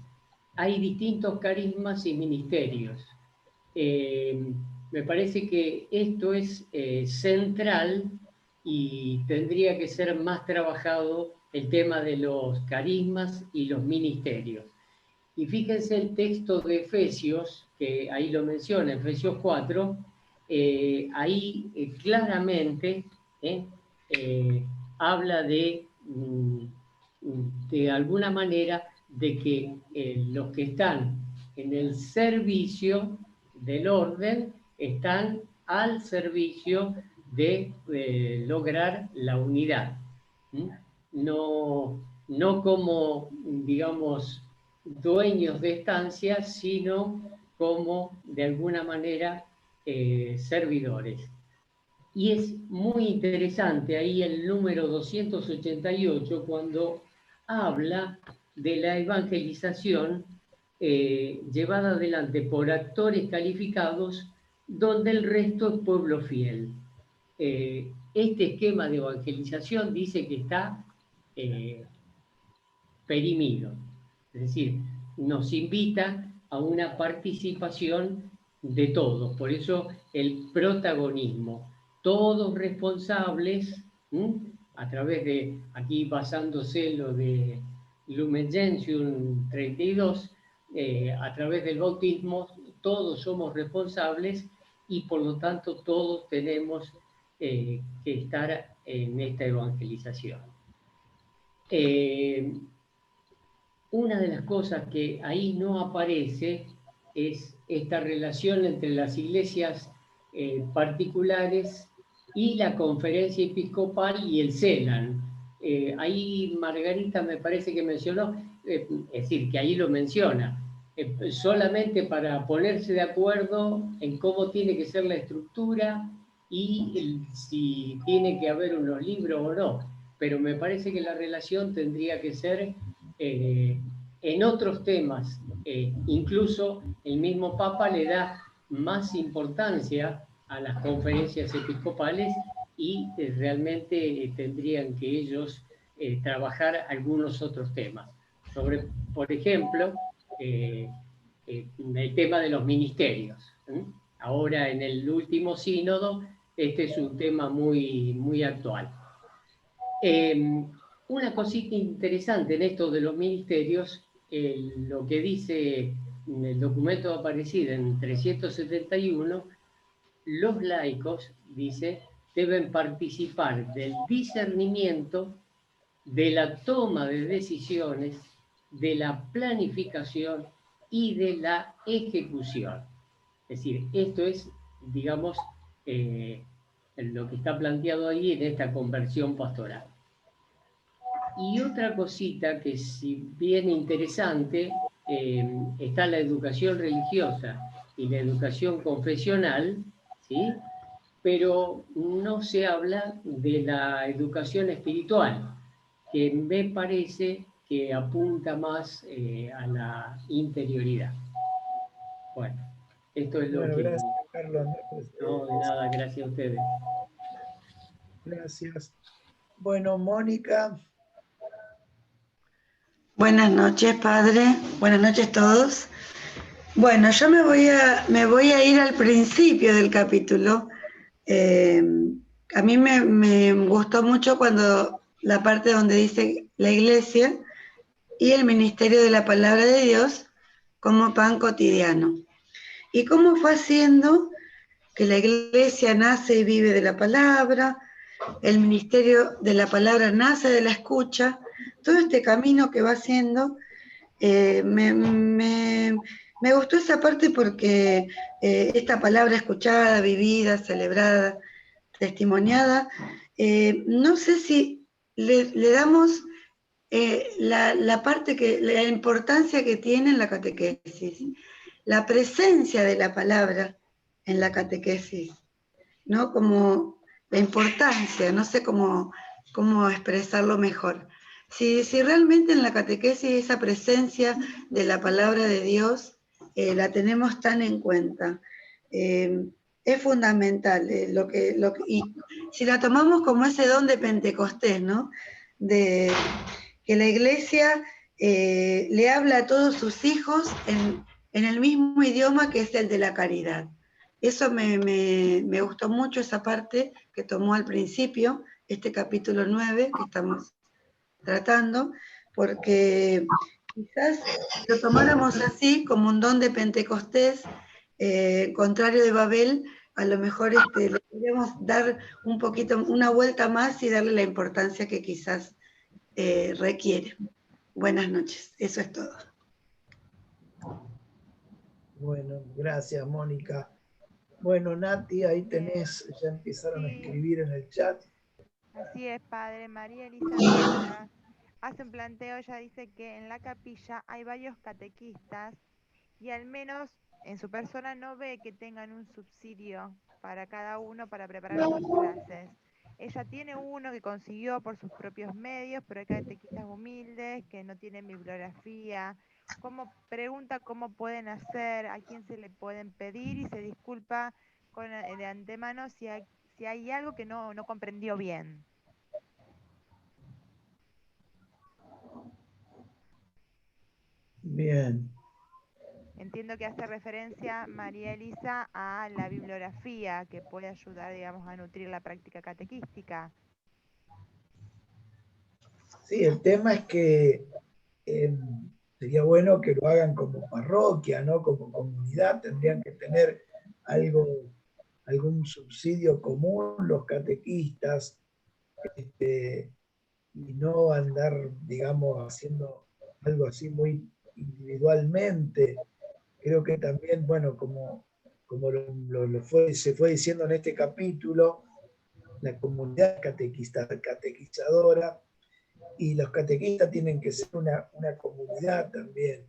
hay distintos carismas y ministerios. Me parece que esto es central y tendría que ser más trabajado el tema de los carismas y los ministerios. Y fíjense el texto de Efesios, que ahí lo menciona, Efesios 4, ahí claramente habla de alguna manera de que los que están en el servicio del orden están al servicio de lograr la unidad. No como, digamos, dueños de estancias, sino como, de alguna manera, servidores. Y es muy interesante ahí el número 288 cuando habla de la evangelización llevada adelante por actores calificados donde el resto es pueblo fiel. Este esquema de evangelización dice que está perimido, es decir, nos invita a una participación de todos, por eso el protagonismo, todos responsables, a través de, aquí basándose lo de Lumen Gentium 32, a través del bautismo, todos somos responsables y por lo tanto todos tenemos que estar en esta evangelización. Una de las cosas que ahí no aparece es esta relación entre las iglesias particulares y la conferencia episcopal y el CELAM. Ahí Margarita me parece que mencionó, es decir, que ahí lo menciona, solamente para ponerse de acuerdo en cómo tiene que ser la estructura y si tiene que haber unos libros o no. Pero me parece que la relación tendría que ser en otros temas. Incluso el mismo Papa le da más importancia a las conferencias episcopales y realmente tendrían que ellos trabajar algunos otros temas. Sobre, por ejemplo, el tema de los ministerios. Ahora en el último sínodo, este es un tema muy, muy actual. Una cosita interesante en esto de los ministerios, lo que dice en el documento de Aparecida en 371, los laicos, dice, deben participar del discernimiento, de la toma de decisiones, de la planificación y de la ejecución. Es decir, esto es, digamos, lo que está planteado ahí en esta conversión pastoral. Y otra cosita que si bien interesante, está la educación religiosa y la educación confesional, ¿sí? pero no se habla de la educación espiritual, que me parece que apunta más a la interioridad. Bueno, esto es lo Bueno, que... gracias, Carlos. No, de nada, gracias a ustedes. Gracias. Bueno, Mónica. Buenas noches, padre. Buenas noches a todos. Bueno, yo me voy a ir al principio del capítulo. A mí me gustó mucho cuando la parte donde dice la iglesia y el ministerio de la palabra de Dios como pan cotidiano. Y cómo fue haciendo que la iglesia nace y vive de la palabra, el ministerio de la palabra nace de la escucha, todo este camino que va haciendo, me gustó esa parte porque esta palabra escuchada, vivida, celebrada, testimoniada, no sé si le damos la importancia que tiene en la catequesis, la presencia de la palabra en la catequesis, ¿no? Como la importancia, no sé cómo expresarlo mejor. Si realmente en la catequesis esa presencia de la palabra de Dios la tenemos tan en cuenta, es fundamental. Y si la tomamos como ese don de Pentecostés, ¿no? De que la iglesia le habla a todos sus hijos en el mismo idioma que es el de la caridad. Eso me gustó mucho, esa parte que tomó al principio, este capítulo 9 que estamos tratando, porque quizás si lo tomáramos así, como un don de Pentecostés, contrario de Babel, a lo mejor le podríamos dar un poquito, una vuelta más y darle la importancia que quizás requiere. Buenas noches, eso es todo. Bueno, gracias, Mónica. Bueno, Nati, ahí tenés, ya empezaron a escribir en el chat. Así es, padre. María Elisa hace un planteo, ella dice que en la capilla hay varios catequistas y al menos en su persona no ve que tengan un subsidio para cada uno para preparar sus clases. Ella tiene uno que consiguió por sus propios medios, pero hay catequistas humildes que no tienen bibliografía. Pregunta cómo pueden hacer, a quién se le pueden pedir y se disculpa de antemano si hay algo que no comprendió bien. Bien. Entiendo que hace referencia María Elisa a la bibliografía que puede ayudar, digamos, a nutrir la práctica catequística. Sí, el tema es que sería bueno que lo hagan como parroquia, ¿no? Como comunidad, tendrían que tener algún subsidio común los catequistas, y no andar, digamos, haciendo algo así muy individualmente. Creo que también, bueno, como se fue diciendo en este capítulo, la comunidad catequizadora y los catequistas tienen que ser una comunidad también.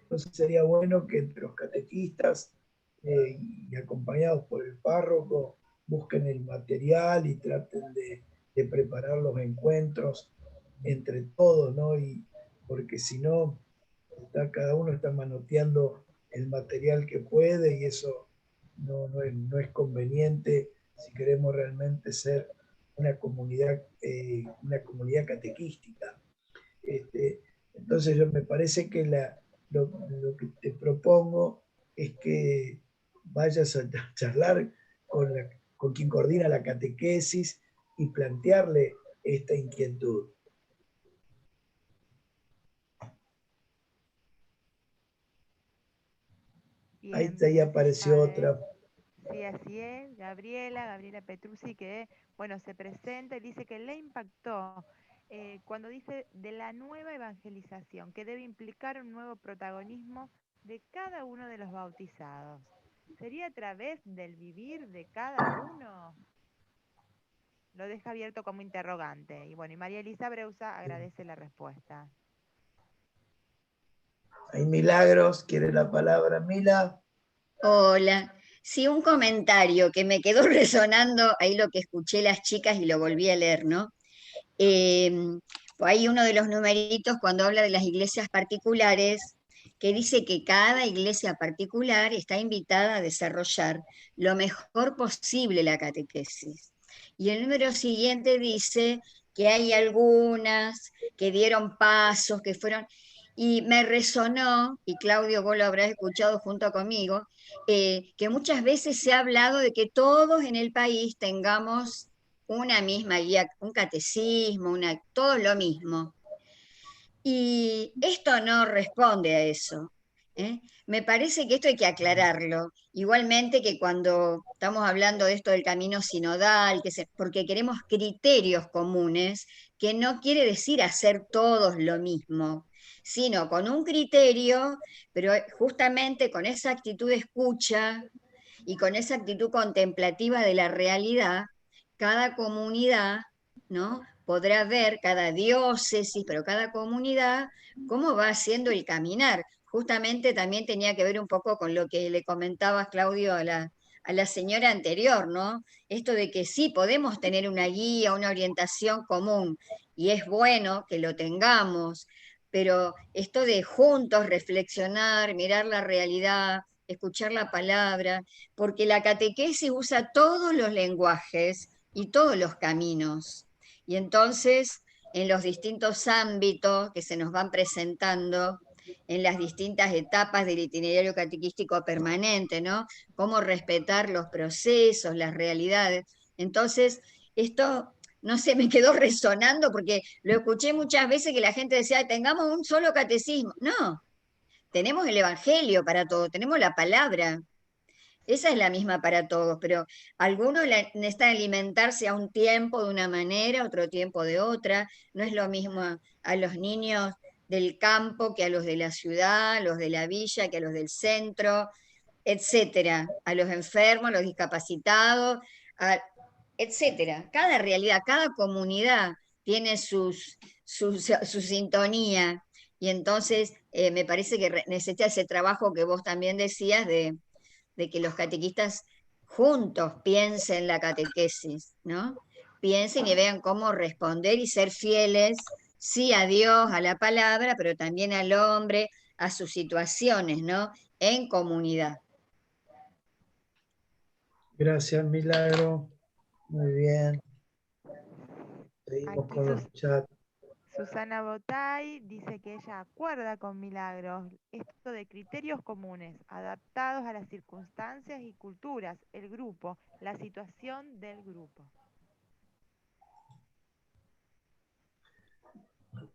Entonces sería bueno que entre los catequistas y acompañados por el párroco busquen el material y traten de preparar los encuentros entre todos, ¿no? Porque si no, cada uno está manoteando el material que puede y eso no es conveniente si queremos realmente ser una comunidad catequística. Entonces me parece que lo que te propongo es que vayas a charlar con quien coordina la catequesis y plantearle esta inquietud. Bien, Ahí apareció otra. Sí, así es, Gabriela Petruzzi, que bueno, se presenta y dice que le impactó cuando dice de la nueva evangelización, que debe implicar un nuevo protagonismo de cada uno de los bautizados. ¿Sería a través del vivir de cada uno? Lo deja abierto como interrogante. Y bueno, y María Elisa Breusa agradece la respuesta. Hay Milagros, quiere la palabra, Mila. Hola. Sí, un comentario que me quedó resonando ahí lo que escuché las chicas y lo volví a leer, ¿no? Hay uno de los numeritos cuando habla de las iglesias particulares, que dice que cada iglesia particular está invitada a desarrollar lo mejor posible la catequesis. Y el número siguiente dice que hay algunas que dieron pasos, que fueron... Y me resonó, y Claudio, vos lo habrás escuchado junto conmigo, que muchas veces se ha hablado de que todos en el país tengamos una misma guía, un catecismo, todo lo mismo. Y esto no responde a eso. Me parece que esto hay que aclararlo. Igualmente que cuando estamos hablando de esto del camino sinodal, porque queremos criterios comunes, que no quiere decir hacer todos lo mismo, sino con un criterio, pero justamente con esa actitud de escucha y con esa actitud contemplativa de la realidad, cada comunidad, ¿no?, podrá ver, cada diócesis, pero cada comunidad, cómo va haciendo el caminar. Justamente también tenía que ver un poco con lo que le comentabas, Claudio, a la señora anterior, ¿no? Esto de que sí podemos tener una guía, una orientación común, y es bueno que lo tengamos, pero esto de juntos reflexionar, mirar la realidad, escuchar la palabra, porque la catequesis usa todos los lenguajes y todos los caminos. Y entonces, en los distintos ámbitos que se nos van presentando, en las distintas etapas del itinerario catequístico permanente, ¿no? Cómo respetar los procesos, las realidades. Entonces, esto, no sé, me quedó resonando porque lo escuché muchas veces que la gente decía, tengamos un solo catecismo. No, tenemos el Evangelio para todo, tenemos la palabra. Esa es la misma para todos, pero algunos necesitan alimentarse a un tiempo de una manera, otro tiempo de otra. No es lo mismo a los niños del campo que a los de la ciudad, a los de la villa que a los del centro, etcétera. A los enfermos, a los discapacitados, etcétera. Cada realidad, cada comunidad tiene su sintonía. Y entonces me parece que necesita ese trabajo que vos también decías de que los catequistas juntos piensen la catequesis, ¿no? Piensen y vean cómo responder y ser fieles, sí, a Dios, a la palabra, pero también al hombre, a sus situaciones, ¿no? En comunidad. Gracias, Milagro. Muy bien. Seguimos Aquí con los chats. Susana Botay dice que ella acuerda con Milagros esto de criterios comunes, adaptados a las circunstancias y culturas, el grupo, la situación del grupo.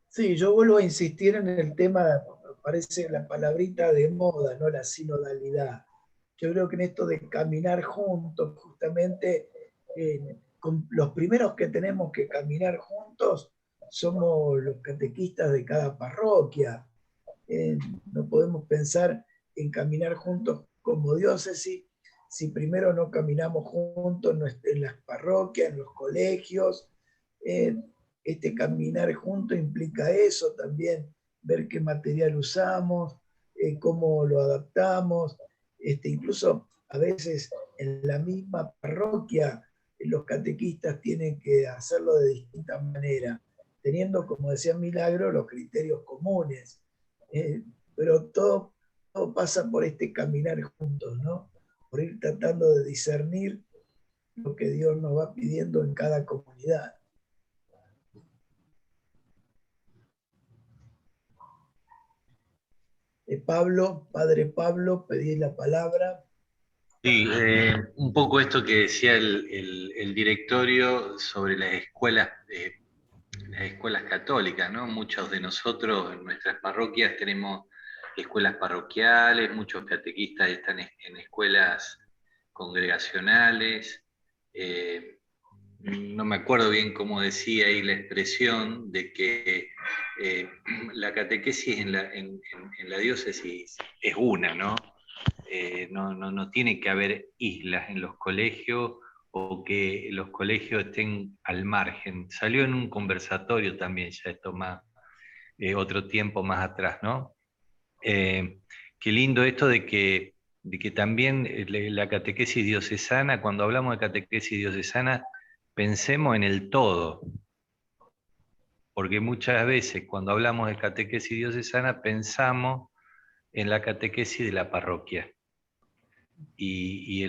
Sí, yo vuelvo a insistir en el tema, parece la palabrita de moda, ¿no? La sinodalidad. Yo creo que en esto de caminar juntos, justamente, los primeros que tenemos que caminar juntos somos los catequistas de cada parroquia. No podemos pensar en caminar juntos como diócesis si primero no caminamos juntos en las parroquias, en los colegios. Este caminar juntos implica eso también, ver qué material usamos, cómo lo adaptamos, incluso a veces en la misma parroquia los catequistas tienen que hacerlo de distinta manera, teniendo, como decía Milagro, los criterios comunes. Pero todo pasa por este caminar juntos, ¿no? Por ir tratando de discernir lo que Dios nos va pidiendo en cada comunidad. Pablo, padre Pablo, pedí la palabra. Sí, un poco esto que decía el directorio sobre las escuelas católicas, ¿no? Muchos de nosotros en nuestras parroquias tenemos escuelas parroquiales, muchos catequistas están en escuelas congregacionales. No me acuerdo bien cómo decía ahí la expresión de que la catequesis en la diócesis es una, ¿no? No tiene que haber islas en los colegios o que los colegios estén al margen. Salió en un conversatorio también, ya esto más, otro tiempo más atrás, ¿no? Qué lindo esto de que de que también la catequesis diocesana, cuando hablamos de catequesis diocesana, pensemos en el todo. Porque muchas veces cuando hablamos de catequesis diocesana pensamos en la catequesis de la parroquia. Y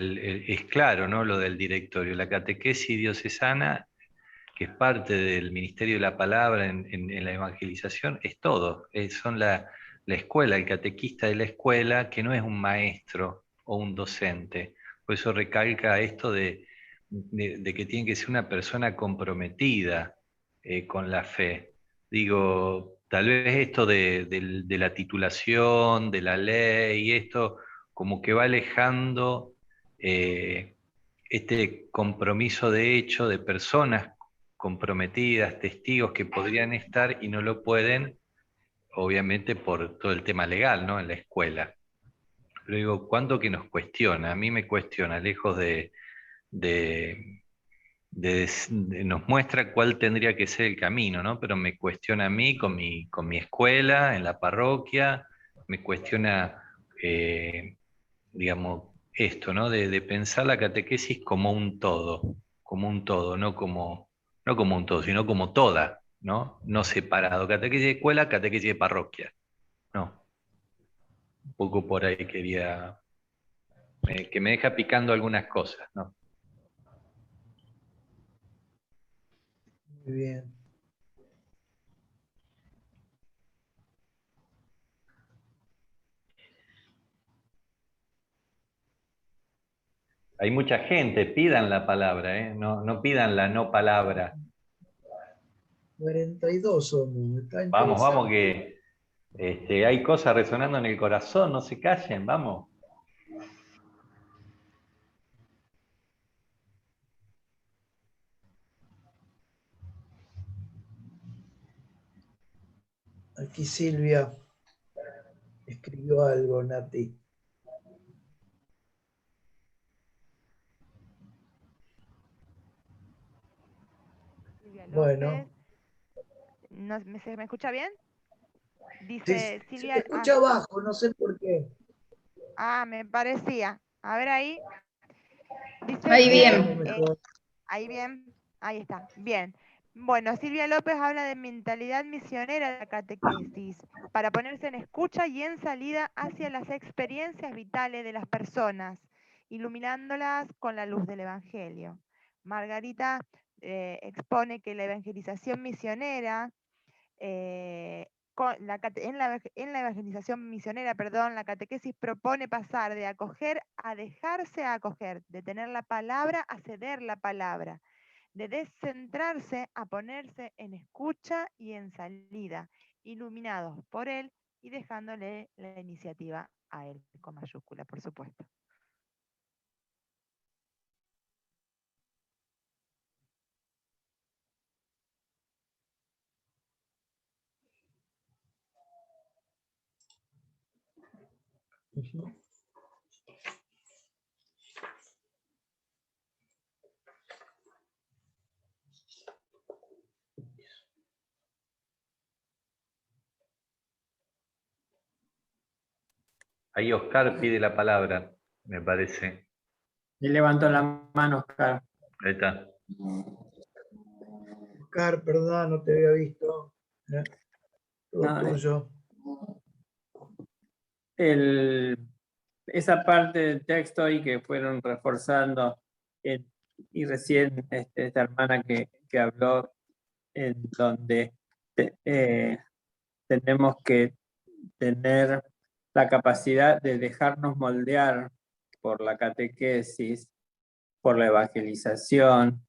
es claro, ¿no?, lo del directorio. La catequesis diocesana, que es parte del ministerio de la palabra en la evangelización, es todo. Son la escuela, el catequista de la escuela, que no es un maestro o un docente. Por eso recalca esto de que tiene que ser una persona comprometida con la fe. Digo, tal vez esto de la titulación, de la ley, y esto como que va alejando este compromiso de hecho de personas comprometidas, testigos que podrían estar y no lo pueden, obviamente por todo el tema legal, ¿no?, en la escuela. Pero digo, ¿cuánto que nos cuestiona? A mí me cuestiona, lejos nos muestra cuál tendría que ser el camino, ¿no? Pero me cuestiona a mí con mi escuela, en la parroquia, me cuestiona, digamos, esto, ¿no? De pensar la catequesis como un todo, no como un todo, sino como toda, ¿no? No separado, catequesis de escuela, catequesis de parroquia, no. Un poco por ahí quería, que me deja picando algunas cosas, ¿no? Muy bien. Hay mucha gente, pidan la palabra, ¿eh? No pidan la no palabra. 42 somos, está Vamos, vamos, interesante. que hay cosas resonando en el corazón, no se callen, vamos. Aquí Silvia escribió algo, Nati. Silvia López. Bueno. ¿Se me escucha bien? Se Dice te Silvia. escucha abajo, no sé por qué. Me parecía. A ver ahí. Dice Ahí que, bien. ahí bien. Ahí está. Bien. Bueno, Silvia López habla de mentalidad misionera de la catequesis, para ponerse en escucha y en salida hacia las experiencias vitales de las personas, iluminándolas con la luz del Evangelio. Margarita expone que la evangelización misionera, en la evangelización misionera, la catequesis propone pasar de acoger a dejarse acoger, de tener la palabra a ceder la palabra, de descentrarse a ponerse en escucha y en salida, iluminados por él y dejándole la iniciativa a él, con mayúscula, por supuesto. Ahí Oscar pide la palabra, me parece. Y levantó la mano, Oscar. Ahí está. Oscar, perdón, no te había visto. Todo No, tuyo. Esa parte del texto ahí que fueron reforzando, y recién esta hermana que habló, en donde tenemos que tener la capacidad de dejarnos moldear por la catequesis, por la evangelización.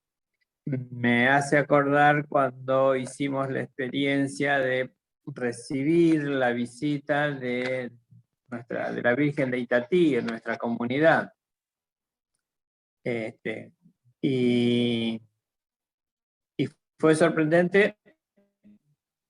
Me hace acordar cuando hicimos la experiencia de recibir la visita de la Virgen de Itatí en nuestra comunidad. Y fue sorprendente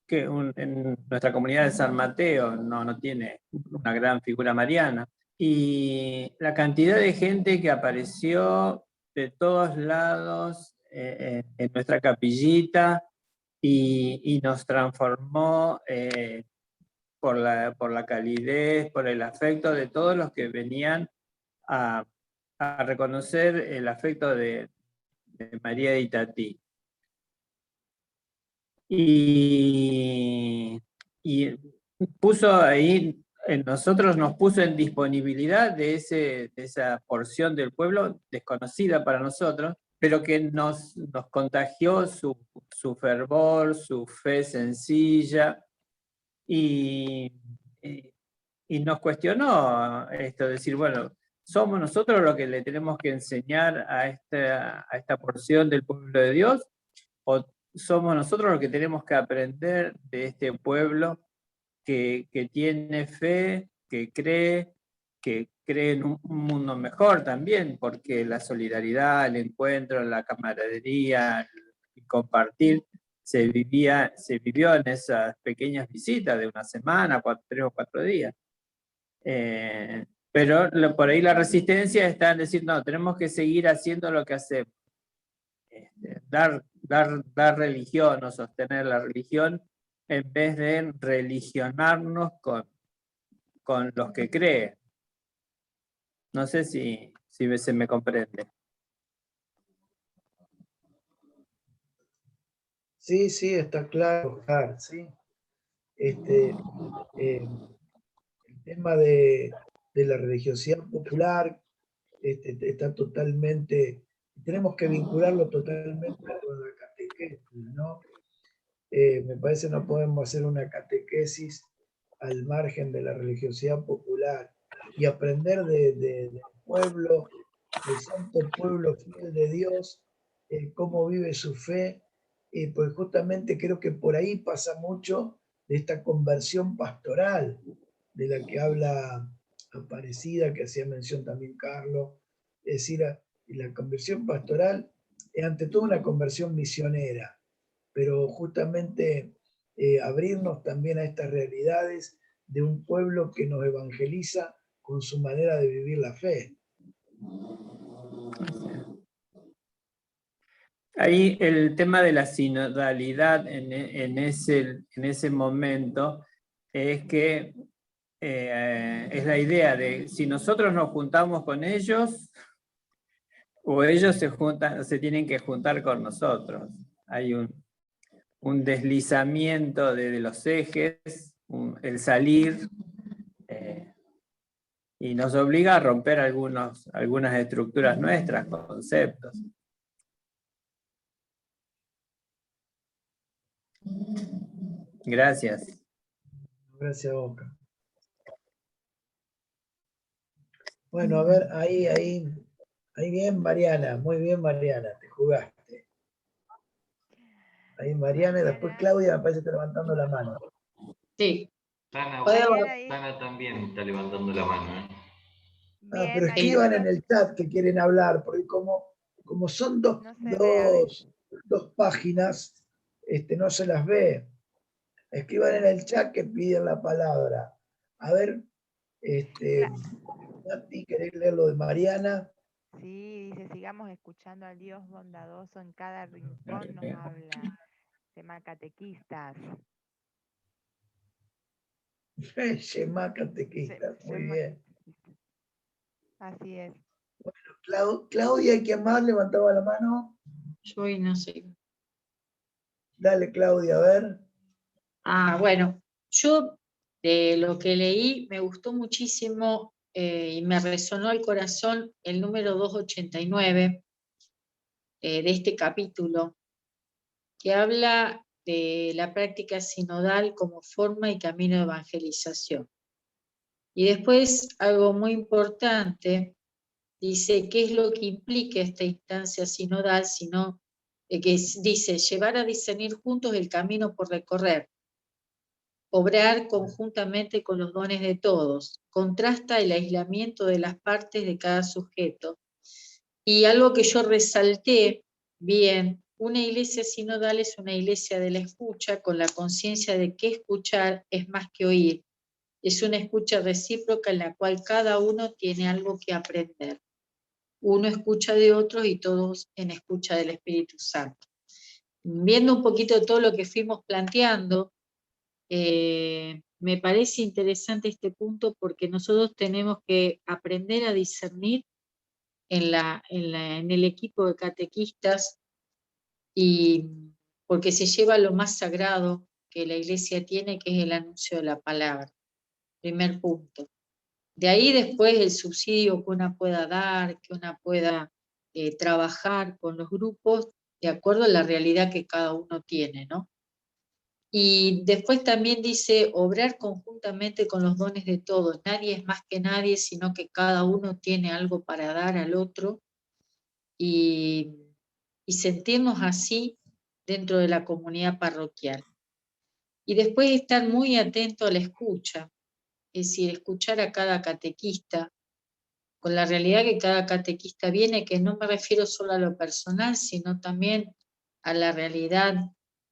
que en nuestra comunidad de San Mateo no tiene una gran figura mariana. Y la cantidad de gente que apareció de todos lados en nuestra capillita y nos transformó por la calidez, por el afecto de todos los que venían a reconocer el afecto de María de Itatí. Y puso ahí, nosotros nos puso en disponibilidad de esa porción del pueblo desconocida para nosotros, pero que nos contagió su fervor, su fe sencilla, y nos cuestionó esto, decir, bueno, ¿somos nosotros los que le tenemos que enseñar a esta porción del pueblo de Dios? ¿O somos nosotros los que tenemos que aprender de este pueblo que tiene fe, que cree en un mundo mejor también? Porque la solidaridad, el encuentro, la camaradería, el compartir, se vivió en esas pequeñas visitas de una semana, 3 o 4 días. Pero por ahí la resistencia está en decir, no, tenemos que seguir haciendo lo que hacemos. Dar religión o sostener la religión en vez de religionarnos con los que creen. No sé si se me comprende. Sí, sí, está claro, Oscar, sí. El tema de la religiosidad popular está totalmente, tenemos que vincularlo totalmente con la catequesis, ¿no? Me parece que no podemos hacer una catequesis al margen de la religiosidad popular y aprender del pueblo, del santo pueblo fiel de Dios, cómo vive su fe, pues justamente creo que por ahí pasa mucho de esta conversión pastoral de la que habla Aparecida, que hacía mención también Carlos. Es decir, la conversión pastoral es ante todo una conversión misionera, pero justamente abrirnos también a estas realidades de un pueblo que nos evangeliza con su manera de vivir la fe. Ahí el tema de la sinodalidad en ese momento es que es la idea de si nosotros nos juntamos con ellos o ellos se tienen que juntar con nosotros. Hay un deslizamiento de los ejes, el salir, y nos obliga a romper algunas estructuras nuestras, conceptos. Gracias. Gracias, Boca. Bueno, a ver, ahí bien, Mariana, muy bien, Mariana, te jugaste. Ahí Mariana, y después Claudia me parece que está levantando la mano. Sí. Tana también está levantando la mano. Ah, pero escriban en el chat que quieren hablar, porque como son dos páginas, no se las ve. Escriban en el chat que piden la palabra. A ver, Nati, ¿querés leer lo de Mariana? Sí, dice, sigamos escuchando al Dios bondadoso en cada rincón, nos habla. Se llama catequistas. Shema catequistas, muy bien. Así es. Bueno, Claudia, ¿y quién más levantaba la mano? Yo hoy no sé. Dale, Claudia, a ver. Bueno, yo de lo que leí me gustó muchísimo y me resonó al corazón el número 289 de este capítulo, que habla de la práctica sinodal como forma y camino de evangelización. Y después, algo muy importante, dice, ¿qué es lo que implica esta instancia sinodal? Que dice, llevar a discernir juntos el camino por recorrer, obrar conjuntamente con los dones de todos, contrasta el aislamiento de las partes de cada sujeto. Y algo que yo resalté bien, una iglesia sinodal es una iglesia de la escucha con la conciencia de que escuchar es más que oír. Es una escucha recíproca en la cual cada uno tiene algo que aprender. Uno escucha de otros y todos en escucha del Espíritu Santo. Viendo un poquito todo lo que fuimos planteando, me parece interesante este punto porque nosotros tenemos que aprender a discernir en el equipo de catequistas, y porque se lleva lo más sagrado que la Iglesia tiene, que es el anuncio de la palabra. Primer punto. De ahí después el subsidio que una pueda dar, que una pueda trabajar con los grupos de acuerdo a la realidad que cada uno tiene, ¿no? Y después también dice, obrar conjuntamente con los dones de todos. Nadie es más que nadie, sino que cada uno tiene algo para dar al otro. Y sentirnos así dentro de la comunidad parroquial. Y después estar muy atento a la escucha, es decir, escuchar a cada catequista, con la realidad que cada catequista viene, que no me refiero solo a lo personal, sino también a la realidad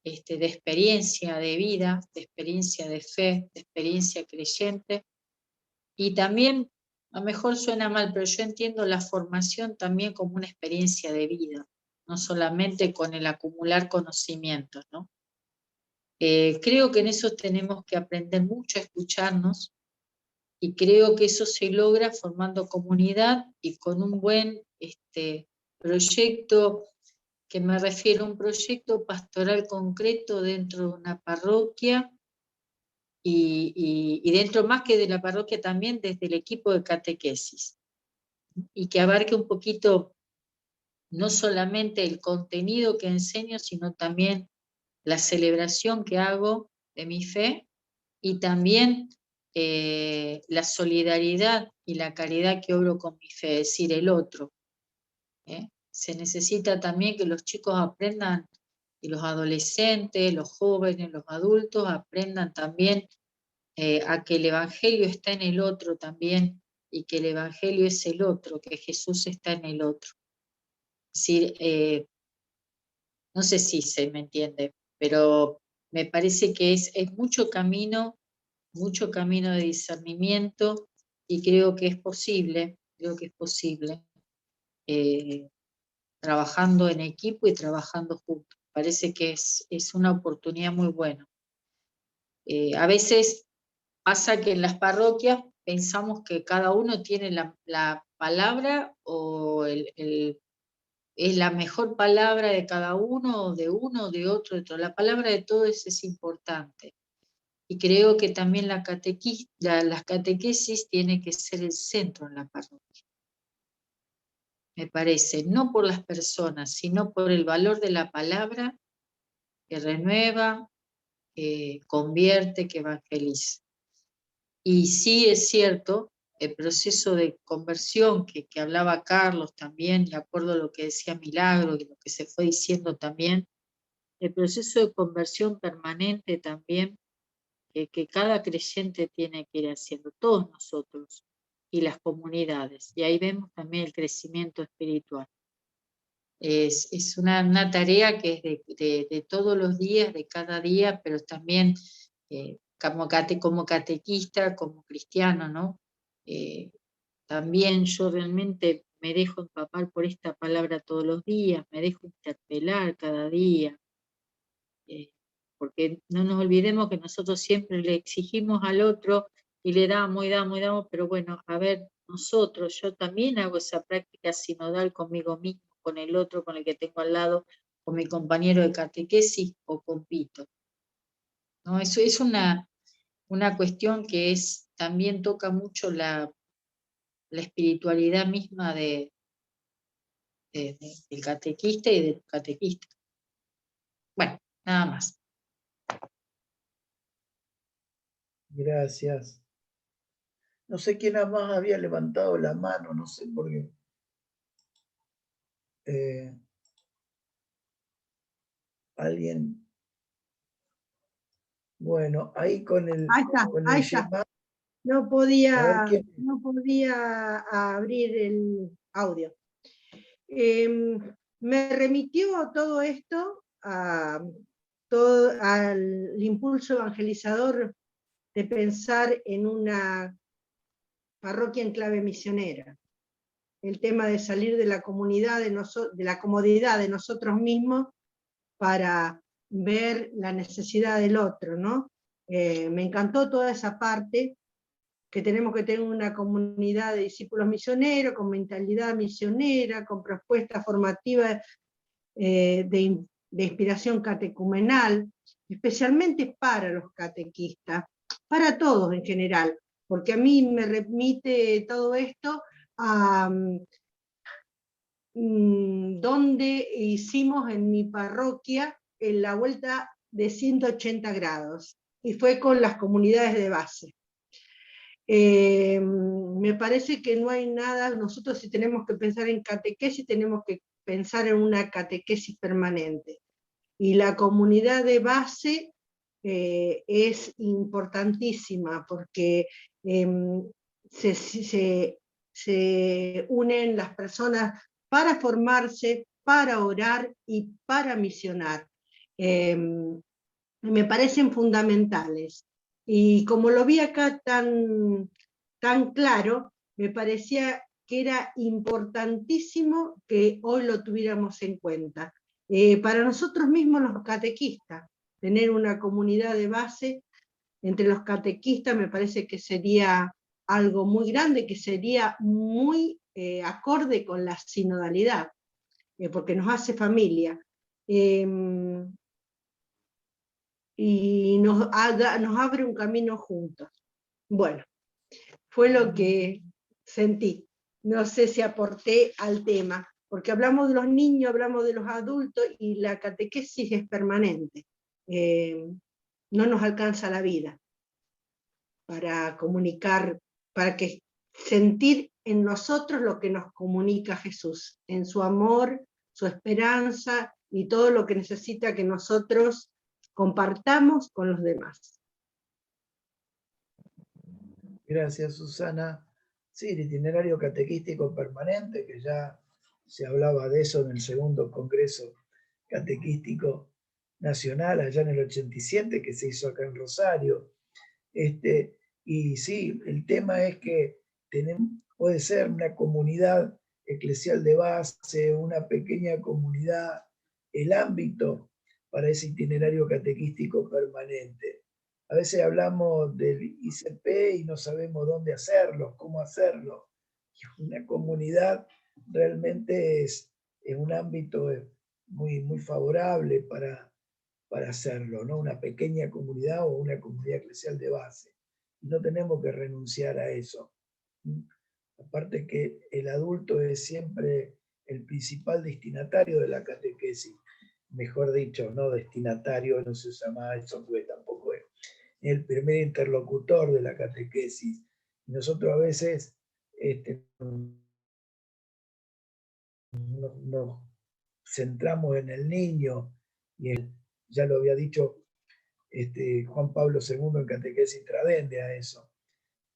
de experiencia de vida, de experiencia de fe, de experiencia creyente. Y también, a lo mejor suena mal, pero yo entiendo la formación también como una experiencia de vida, no solamente con el acumular conocimientos, ¿no? Creo que en eso tenemos que aprender mucho a escucharnos, y creo que eso se logra formando comunidad y con un buen proyecto, que me refiero a un proyecto pastoral concreto dentro de una parroquia, y dentro más que de la parroquia también desde el equipo de catequesis, y que abarque un poquito no solamente el contenido que enseño, sino también la celebración que hago de mi fe, y también la solidaridad y la caridad que obro con mi fe, es decir, el otro. Se necesita también que los chicos aprendan, y los adolescentes, los jóvenes, los adultos, aprendan también a que el Evangelio está en el otro también, y que el Evangelio es el otro, que Jesús está en el otro. Es decir, no sé si se me entiende, pero me parece que es mucho camino de discernimiento, y creo que es posible, trabajando en equipo y trabajando juntos. Parece que es una oportunidad muy buena. A veces pasa que en las parroquias pensamos que cada uno tiene la palabra, o es la mejor palabra de cada uno, o de uno, o de otro. La palabra de todos es importante. Y creo que también las catequesis tiene que ser el centro en la parroquia. Me parece, no por las personas, sino por el valor de la palabra, que renueva, que convierte, que evangeliza. Y sí es cierto, el proceso de conversión que hablaba Carlos también, de acuerdo a lo que decía Milagro y lo que se fue diciendo también, el proceso de conversión permanente también, que cada creyente tiene que ir haciendo, todos nosotros y las comunidades. Y ahí vemos también el crecimiento espiritual. Es una tarea que es de todos los días, de cada día, pero también como catequista, como cristiano, ¿no? También yo realmente me dejo empapar por esta palabra todos los días, me dejo interpelar cada día, porque no nos olvidemos que nosotros siempre le exigimos al otro y le damos y damos y damos, pero bueno, a ver, yo también hago esa práctica sinodal conmigo mismo, con el otro, con el que tengo al lado, con mi compañero de catequesis, o compito. ¿No? Eso es una cuestión que también toca mucho la espiritualidad misma del catequista y del catequista. Bueno, nada más. Gracias. No sé quién más había levantado la mano, no sé por qué. Alguien. Bueno, ahí con el. Ahí está, con ahí el está. Shema. No podía abrir el audio. Me remitió todo esto al impulso evangelizador de pensar en una parroquia en clave misionera. El tema de salir de la comunidad, de la comodidad de nosotros mismos, para ver la necesidad del otro, ¿no? Me encantó toda esa parte, que tenemos que tener una comunidad de discípulos misioneros, con mentalidad misionera, con propuestas formativas de inspiración catecumenal, especialmente para los catequistas, para todos en general, porque a mí me remite todo esto a donde hicimos en mi parroquia en la vuelta de 180 grados, y fue con las comunidades de base. Me parece que no hay nada, nosotros si tenemos que pensar en catequesis, tenemos que pensar en una catequesis permanente. Y la comunidad de base es importantísima, porque se unen las personas para formarse, para orar y para misionar. Me parecen fundamentales. Y como lo vi acá tan claro, me parecía que era importantísimo que hoy lo tuviéramos en cuenta. Para nosotros mismos los catequistas, tener una comunidad de base entre los catequistas me parece que sería algo muy grande, que sería muy acorde con la sinodalidad, porque nos hace familia. Y nos abre un camino juntos. Bueno, fue lo que sentí. No sé si aporté al tema, porque hablamos de los niños, hablamos de los adultos, y la catequesis es permanente. No nos alcanza la vida para comunicar, para que sentir en nosotros lo que nos comunica Jesús, en su amor, su esperanza y todo lo que necesita que nosotros compartamos con los demás. Gracias, Susana. Sí, el itinerario catequístico permanente, que ya se hablaba de eso en el segundo Congreso Catequístico Nacional, allá en el 87, que se hizo acá en Rosario. Y sí, el tema es que puede ser una comunidad eclesial de base, una pequeña comunidad, el ámbito para ese itinerario catequístico permanente. A veces hablamos del ICP y no sabemos dónde hacerlo, cómo hacerlo. Una comunidad realmente es un ámbito muy, muy favorable para hacerlo, ¿no? Una pequeña comunidad o una comunidad eclesial de base. Y no tenemos que renunciar a eso. Aparte que el adulto es siempre el principal destinatario de la catequesis. Mejor dicho, no destinatario, no se usa más eso, porque tampoco es el primer interlocutor de la catequesis. Nosotros a veces nos centramos en el niño, y ya lo había dicho Juan Pablo II en Catequesis Tradendia a eso,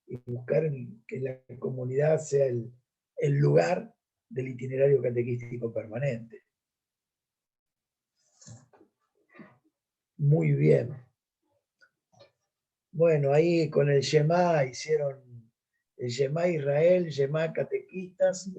y buscar que la comunidad sea el lugar del itinerario catequístico permanente. Muy bien. Bueno, ahí con el Shema hicieron el Shema Israel, Shema Catequistas.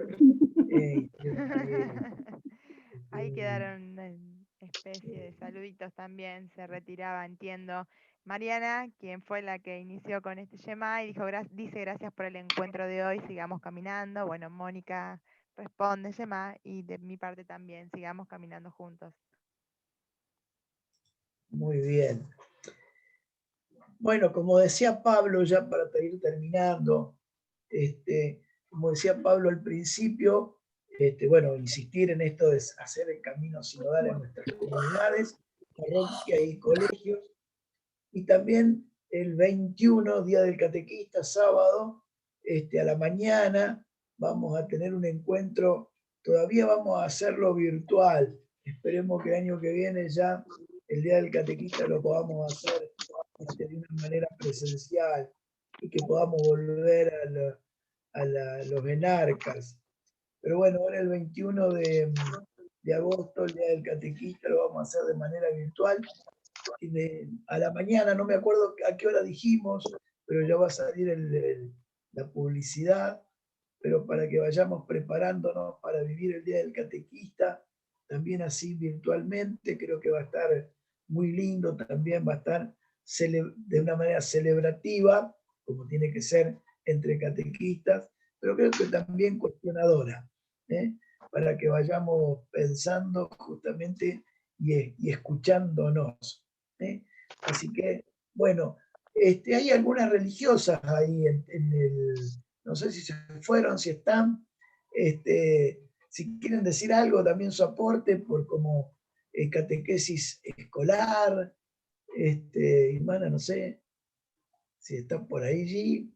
Ahí quedaron en especie de saluditos también, se retiraba, entiendo. Mariana, quien fue la que inició con este Shema y dice gracias por el encuentro de hoy, sigamos caminando. Bueno, Mónica responde Shema y de mi parte también, sigamos caminando juntos. Muy bien. Bueno, como decía Pablo, ya para ir terminando, como decía Pablo al principio, bueno, insistir en esto de hacer el camino sinodal en nuestras comunidades, parroquias y colegios, y también el 21, Día del Catequista, sábado, a la mañana, vamos a tener un encuentro, todavía vamos a hacerlo virtual, esperemos que el año que viene ya el Día del Catequista lo podamos hacer de una manera presencial, y que podamos volver a los enarcas. Pero bueno, ahora el 21 de agosto, el Día del Catequista, lo vamos a hacer de manera virtual. A la mañana, no me acuerdo a qué hora dijimos, pero ya va a salir la publicidad, pero para que vayamos preparándonos para vivir el Día del Catequista, también así virtualmente, creo que va a estar muy lindo, también va a estar de una manera celebrativa, como tiene que ser entre catequistas, pero creo que también cuestionadora, para que vayamos pensando justamente y escuchándonos. Así que, bueno, hay algunas religiosas ahí en el, no sé si se fueron, si están, si quieren decir algo, también su aporte por como catequesis escolar, hermana, no sé si está por ahí,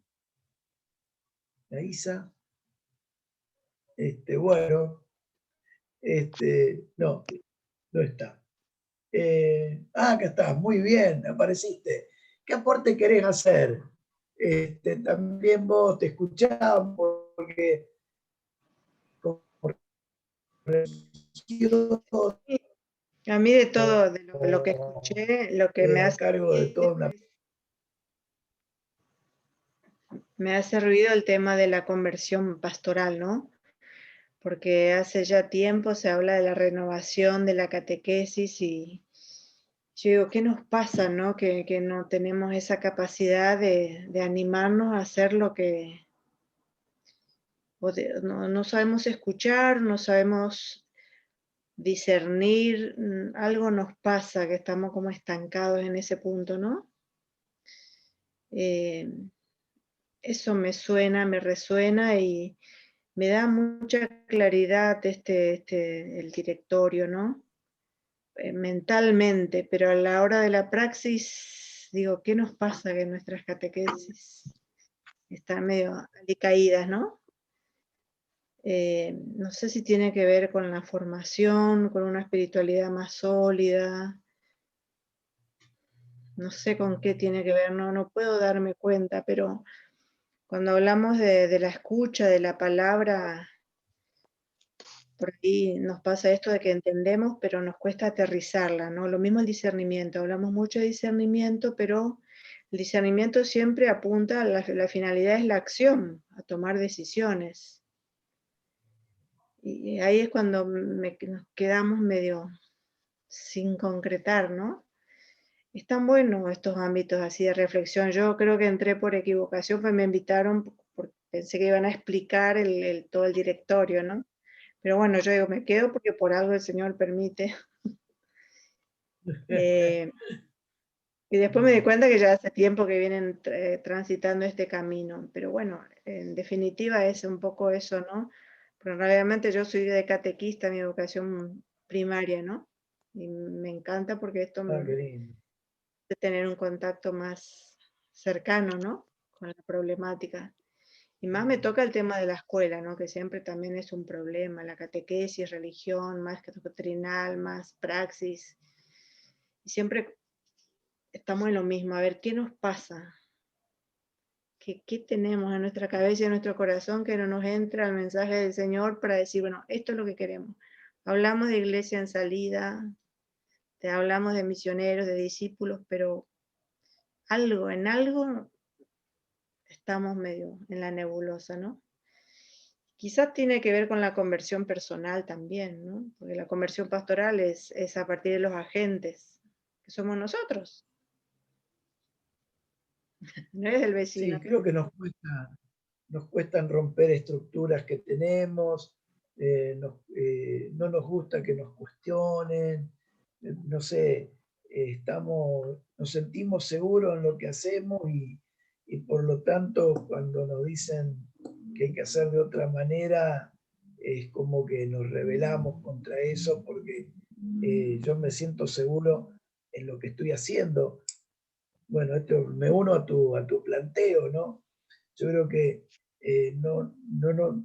la Isa. Bueno, no, no está. Acá estás, muy bien, apareciste. ¿Qué aporte querés hacer? También vos te escuchamos, porque A mí de todo, de lo que escuché, lo que me a cargo de toda una... me hace ruido el tema de la conversión pastoral, ¿no? Porque hace ya tiempo se habla de la renovación de la catequesis y yo digo, ¿qué nos pasa, no? Que no tenemos esa capacidad de animarnos a hacer lo que... no sabemos escuchar, no sabemos discernir, algo nos pasa, que estamos como estancados en ese punto, ¿no? Eso me suena, me resuena y me da mucha claridad el directorio, ¿no? Mentalmente, pero a la hora de la praxis, digo, ¿qué nos pasa que nuestras catequesis están medio alicaídas, ¿no? No sé si tiene que ver con la formación, con una espiritualidad más sólida, no sé con qué tiene que ver, no puedo darme cuenta, pero cuando hablamos de la escucha, de la palabra, por ahí nos pasa esto de que entendemos, pero nos cuesta aterrizarla, ¿no? Lo mismo el discernimiento, hablamos mucho de discernimiento, pero el discernimiento siempre apunta a la finalidad es la acción, a tomar decisiones. Y ahí es cuando nos quedamos medio sin concretar, ¿no? Están buenos estos ámbitos así de reflexión. Yo creo que entré por equivocación, pues me invitaron, porque pensé que iban a explicar todo el directorio, ¿no? Pero bueno, yo digo, me quedo porque por algo el Señor permite. Y después me di cuenta que ya hace tiempo que vienen transitando este camino. Pero bueno, en definitiva es un poco eso, ¿no? Pero realmente yo soy de catequista, mi educación primaria, ¿no? Y me encanta porque esto me hace tener un contacto más cercano, ¿no? Con la problemática. Y más me toca el tema de la escuela, ¿no? Que siempre también es un problema, la catequesis, religión, más que doctrinal, más praxis. Y siempre estamos en lo mismo, a ver, ¿qué nos pasa? ¿Qué tenemos en nuestra cabeza y en nuestro corazón que no nos entra el mensaje del Señor para decir, bueno, esto es lo que queremos? Hablamos de iglesia en salida, te hablamos de misioneros, de discípulos, pero en algo estamos medio en la nebulosa, ¿no? Quizás tiene que ver con la conversión personal también, ¿no? Porque la conversión pastoral es a partir de los agentes, que somos nosotros. No es del vecino. Sí, creo que nos cuestan romper estructuras que tenemos, no nos gusta que nos cuestionen, no sé, nos sentimos seguros en lo que hacemos y por lo tanto cuando nos dicen que hay que hacer de otra manera, es como que nos rebelamos contra eso porque yo me siento seguro en lo que estoy haciendo. Bueno, esto me uno a tu planteo, ¿no? Yo creo que no,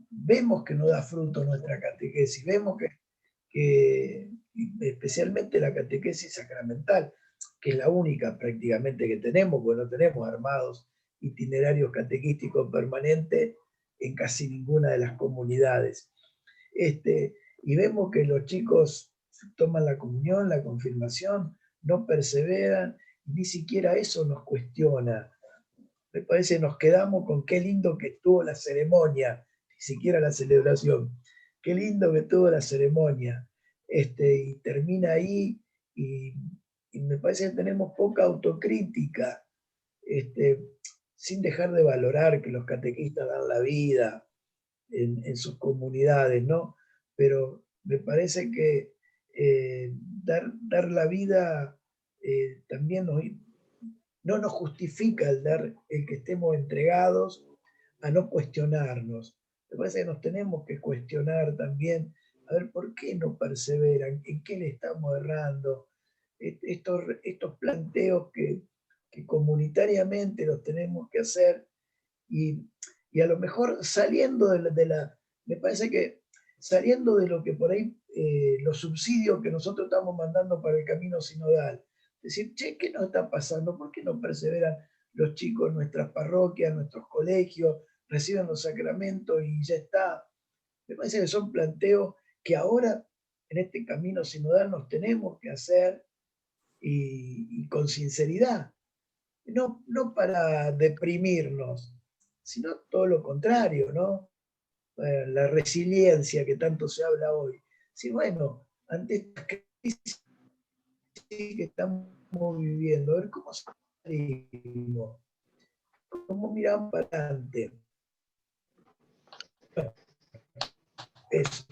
vemos que no da fruto nuestra catequesis, vemos que especialmente la catequesis sacramental, que es la única prácticamente que tenemos, porque no tenemos armados itinerarios catequísticos permanentes en casi ninguna de las comunidades. Y vemos que los chicos toman la comunión, la confirmación, no perseveran, ni siquiera eso nos cuestiona. Me parece que nos quedamos con qué lindo que estuvo la ceremonia, ni siquiera la celebración. Qué lindo que estuvo la ceremonia. Y termina ahí y y me parece que tenemos poca autocrítica, sin dejar de valorar que los catequistas dan la vida en sus comunidades, ¿no? Pero me parece que dar la vida también no nos justifica el que estemos entregados a no cuestionarnos. Me parece que nos tenemos que cuestionar también, a ver, ¿por qué no perseveran? ¿En qué le estamos errando? Estos planteos que comunitariamente los tenemos que hacer y a lo mejor saliendo me parece que saliendo de lo que por ahí, los subsidios que nosotros estamos mandando para el camino sinodal, decir, che, ¿qué nos está pasando? ¿Por qué no perseveran los chicos en nuestras parroquias, en nuestros colegios, reciben los sacramentos y ya está? Me parece que son planteos que ahora en este camino sinodal nos tenemos que hacer y con sinceridad, no para deprimirnos, sino todo lo contrario, ¿no? La resiliencia que tanto se habla hoy. Sí, bueno, ante esta crisis que estamos viviendo, a ver cómo salimos, cómo miramos para adelante. Bueno, eso.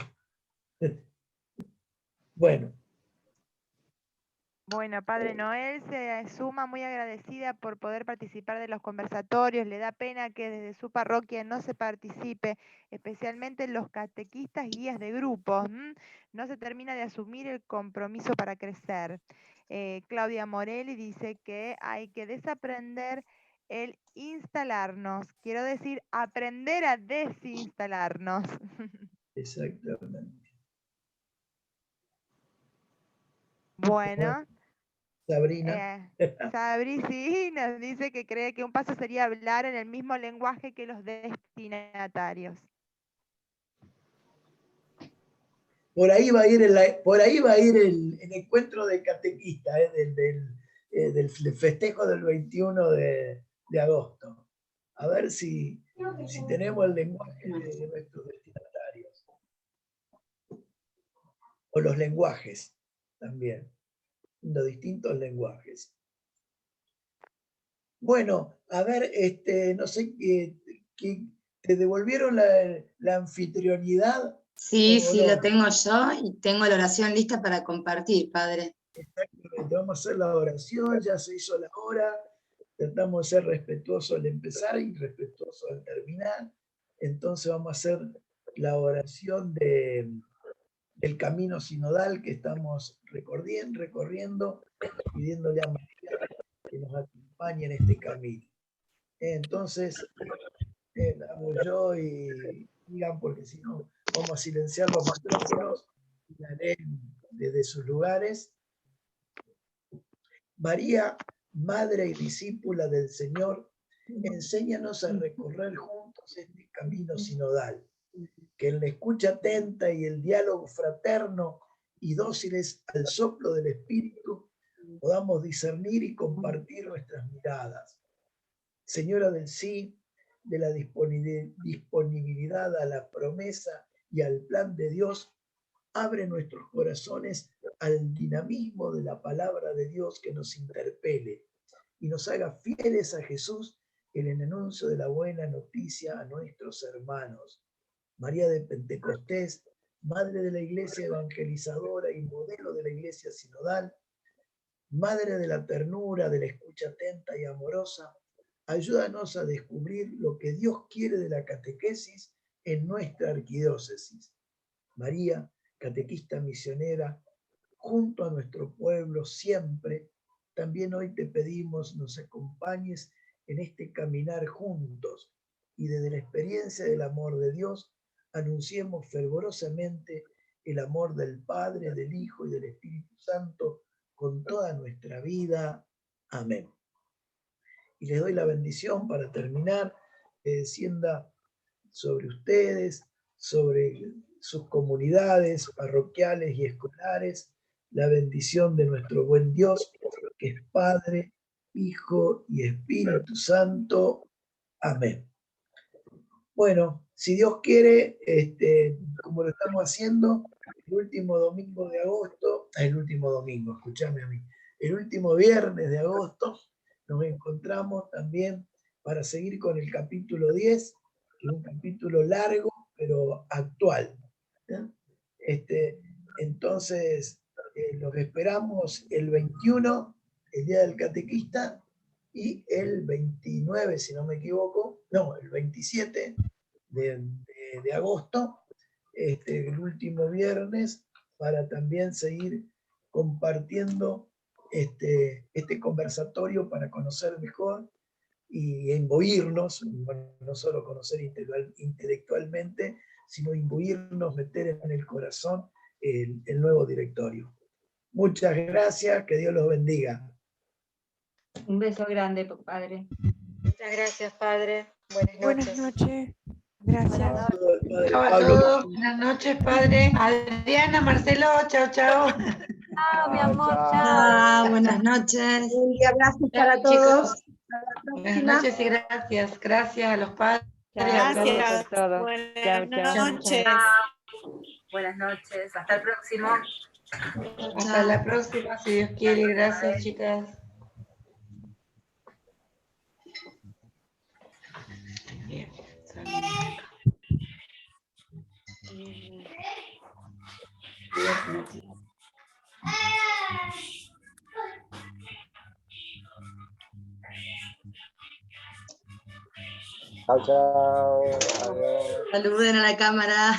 Bueno. Bueno, Padre Noel se suma muy agradecida por poder participar de los conversatorios. Le da pena que desde su parroquia no se participe, especialmente los catequistas y guías de grupos. No se termina de asumir el compromiso para crecer. Claudia Morelli dice que hay que desaprender el instalarnos. Quiero decir, aprender a desinstalarnos. Exactamente. Bueno. Sabrina. Sabri sí nos dice que cree que un paso sería hablar en el mismo lenguaje que los destinatarios. Por ahí va a ir el encuentro de catequista, del festejo del 21 de agosto. A ver si tenemos el lenguaje de nuestros destinatarios. O los lenguajes también, los distintos lenguajes. Bueno, a ver, no sé, ¿te devolvieron la anfitrionidad? Sí, sí, lo tengo yo y tengo la oración lista para compartir, Padre. Exactamente, vamos a hacer la oración, ya se hizo la hora, tratamos de ser respetuosos al empezar y respetuosos al terminar, entonces vamos a hacer la oración del camino sinodal que estamos recorriendo, pidiéndole a María que nos acompañe en este camino. Entonces, hago yo y digan, porque si no, vamos a silenciar los micrófonos y haré desde sus lugares. María, Madre y discípula del Señor, enséñanos a recorrer juntos este camino sinodal, que en la escucha atenta y el diálogo fraterno y dóciles al soplo del Espíritu podamos discernir y compartir nuestras miradas. Señora del sí, de la disponibilidad a la promesa y al plan de Dios, abre nuestros corazones al dinamismo de la palabra de Dios que nos interpele y nos haga fieles a Jesús en el anuncio de la buena noticia a nuestros hermanos. María de Pentecostés, Madre de la Iglesia evangelizadora y modelo de la Iglesia sinodal, Madre de la ternura, de la escucha atenta y amorosa, ayúdanos a descubrir lo que Dios quiere de la catequesis en nuestra arquidiócesis. María, catequista misionera, junto a nuestro pueblo siempre, también hoy te pedimos nos acompañes en este caminar juntos y desde la experiencia del amor de Dios anunciemos fervorosamente el amor del Padre, del Hijo y del Espíritu Santo con toda nuestra vida. Amén. Y les doy la bendición para terminar, que descienda sobre ustedes, sobre sus comunidades parroquiales y escolares, la bendición de nuestro buen Dios, que es Padre, Hijo y Espíritu Santo. Amén. Bueno, si Dios quiere, como lo estamos haciendo, el último domingo de agosto, escúchame a mí, el último viernes de agosto nos encontramos también para seguir con el capítulo 10, que es un capítulo largo, pero actual. Entonces, los esperamos el 21, el Día del Catequista, y el 29, si no me equivoco, no, el 27 de agosto, el último viernes, para también seguir compartiendo este conversatorio para conocer mejor y imbuirnos, no solo conocer intelectualmente, sino imbuirnos, meter en el corazón el nuevo directorio. Muchas gracias, que Dios los bendiga. Un beso grande, padre. Muchas gracias, padre. Buenas noches. Gracias. Chao a todos. Buenas noches, padre. Adriana, Marcelo, chao, chao. Chao, mi amor, chao. Buenas noches. Un abrazo para Chicos. todos. Buenas noches y gracias. Gracias a los padres. Gracias por todo. Buenas noches. Buenas noches. Hasta el próximo. Hasta la próxima, si Dios quiere. Gracias, chicas. Bien. Chao, chao. Saluden a la cámara.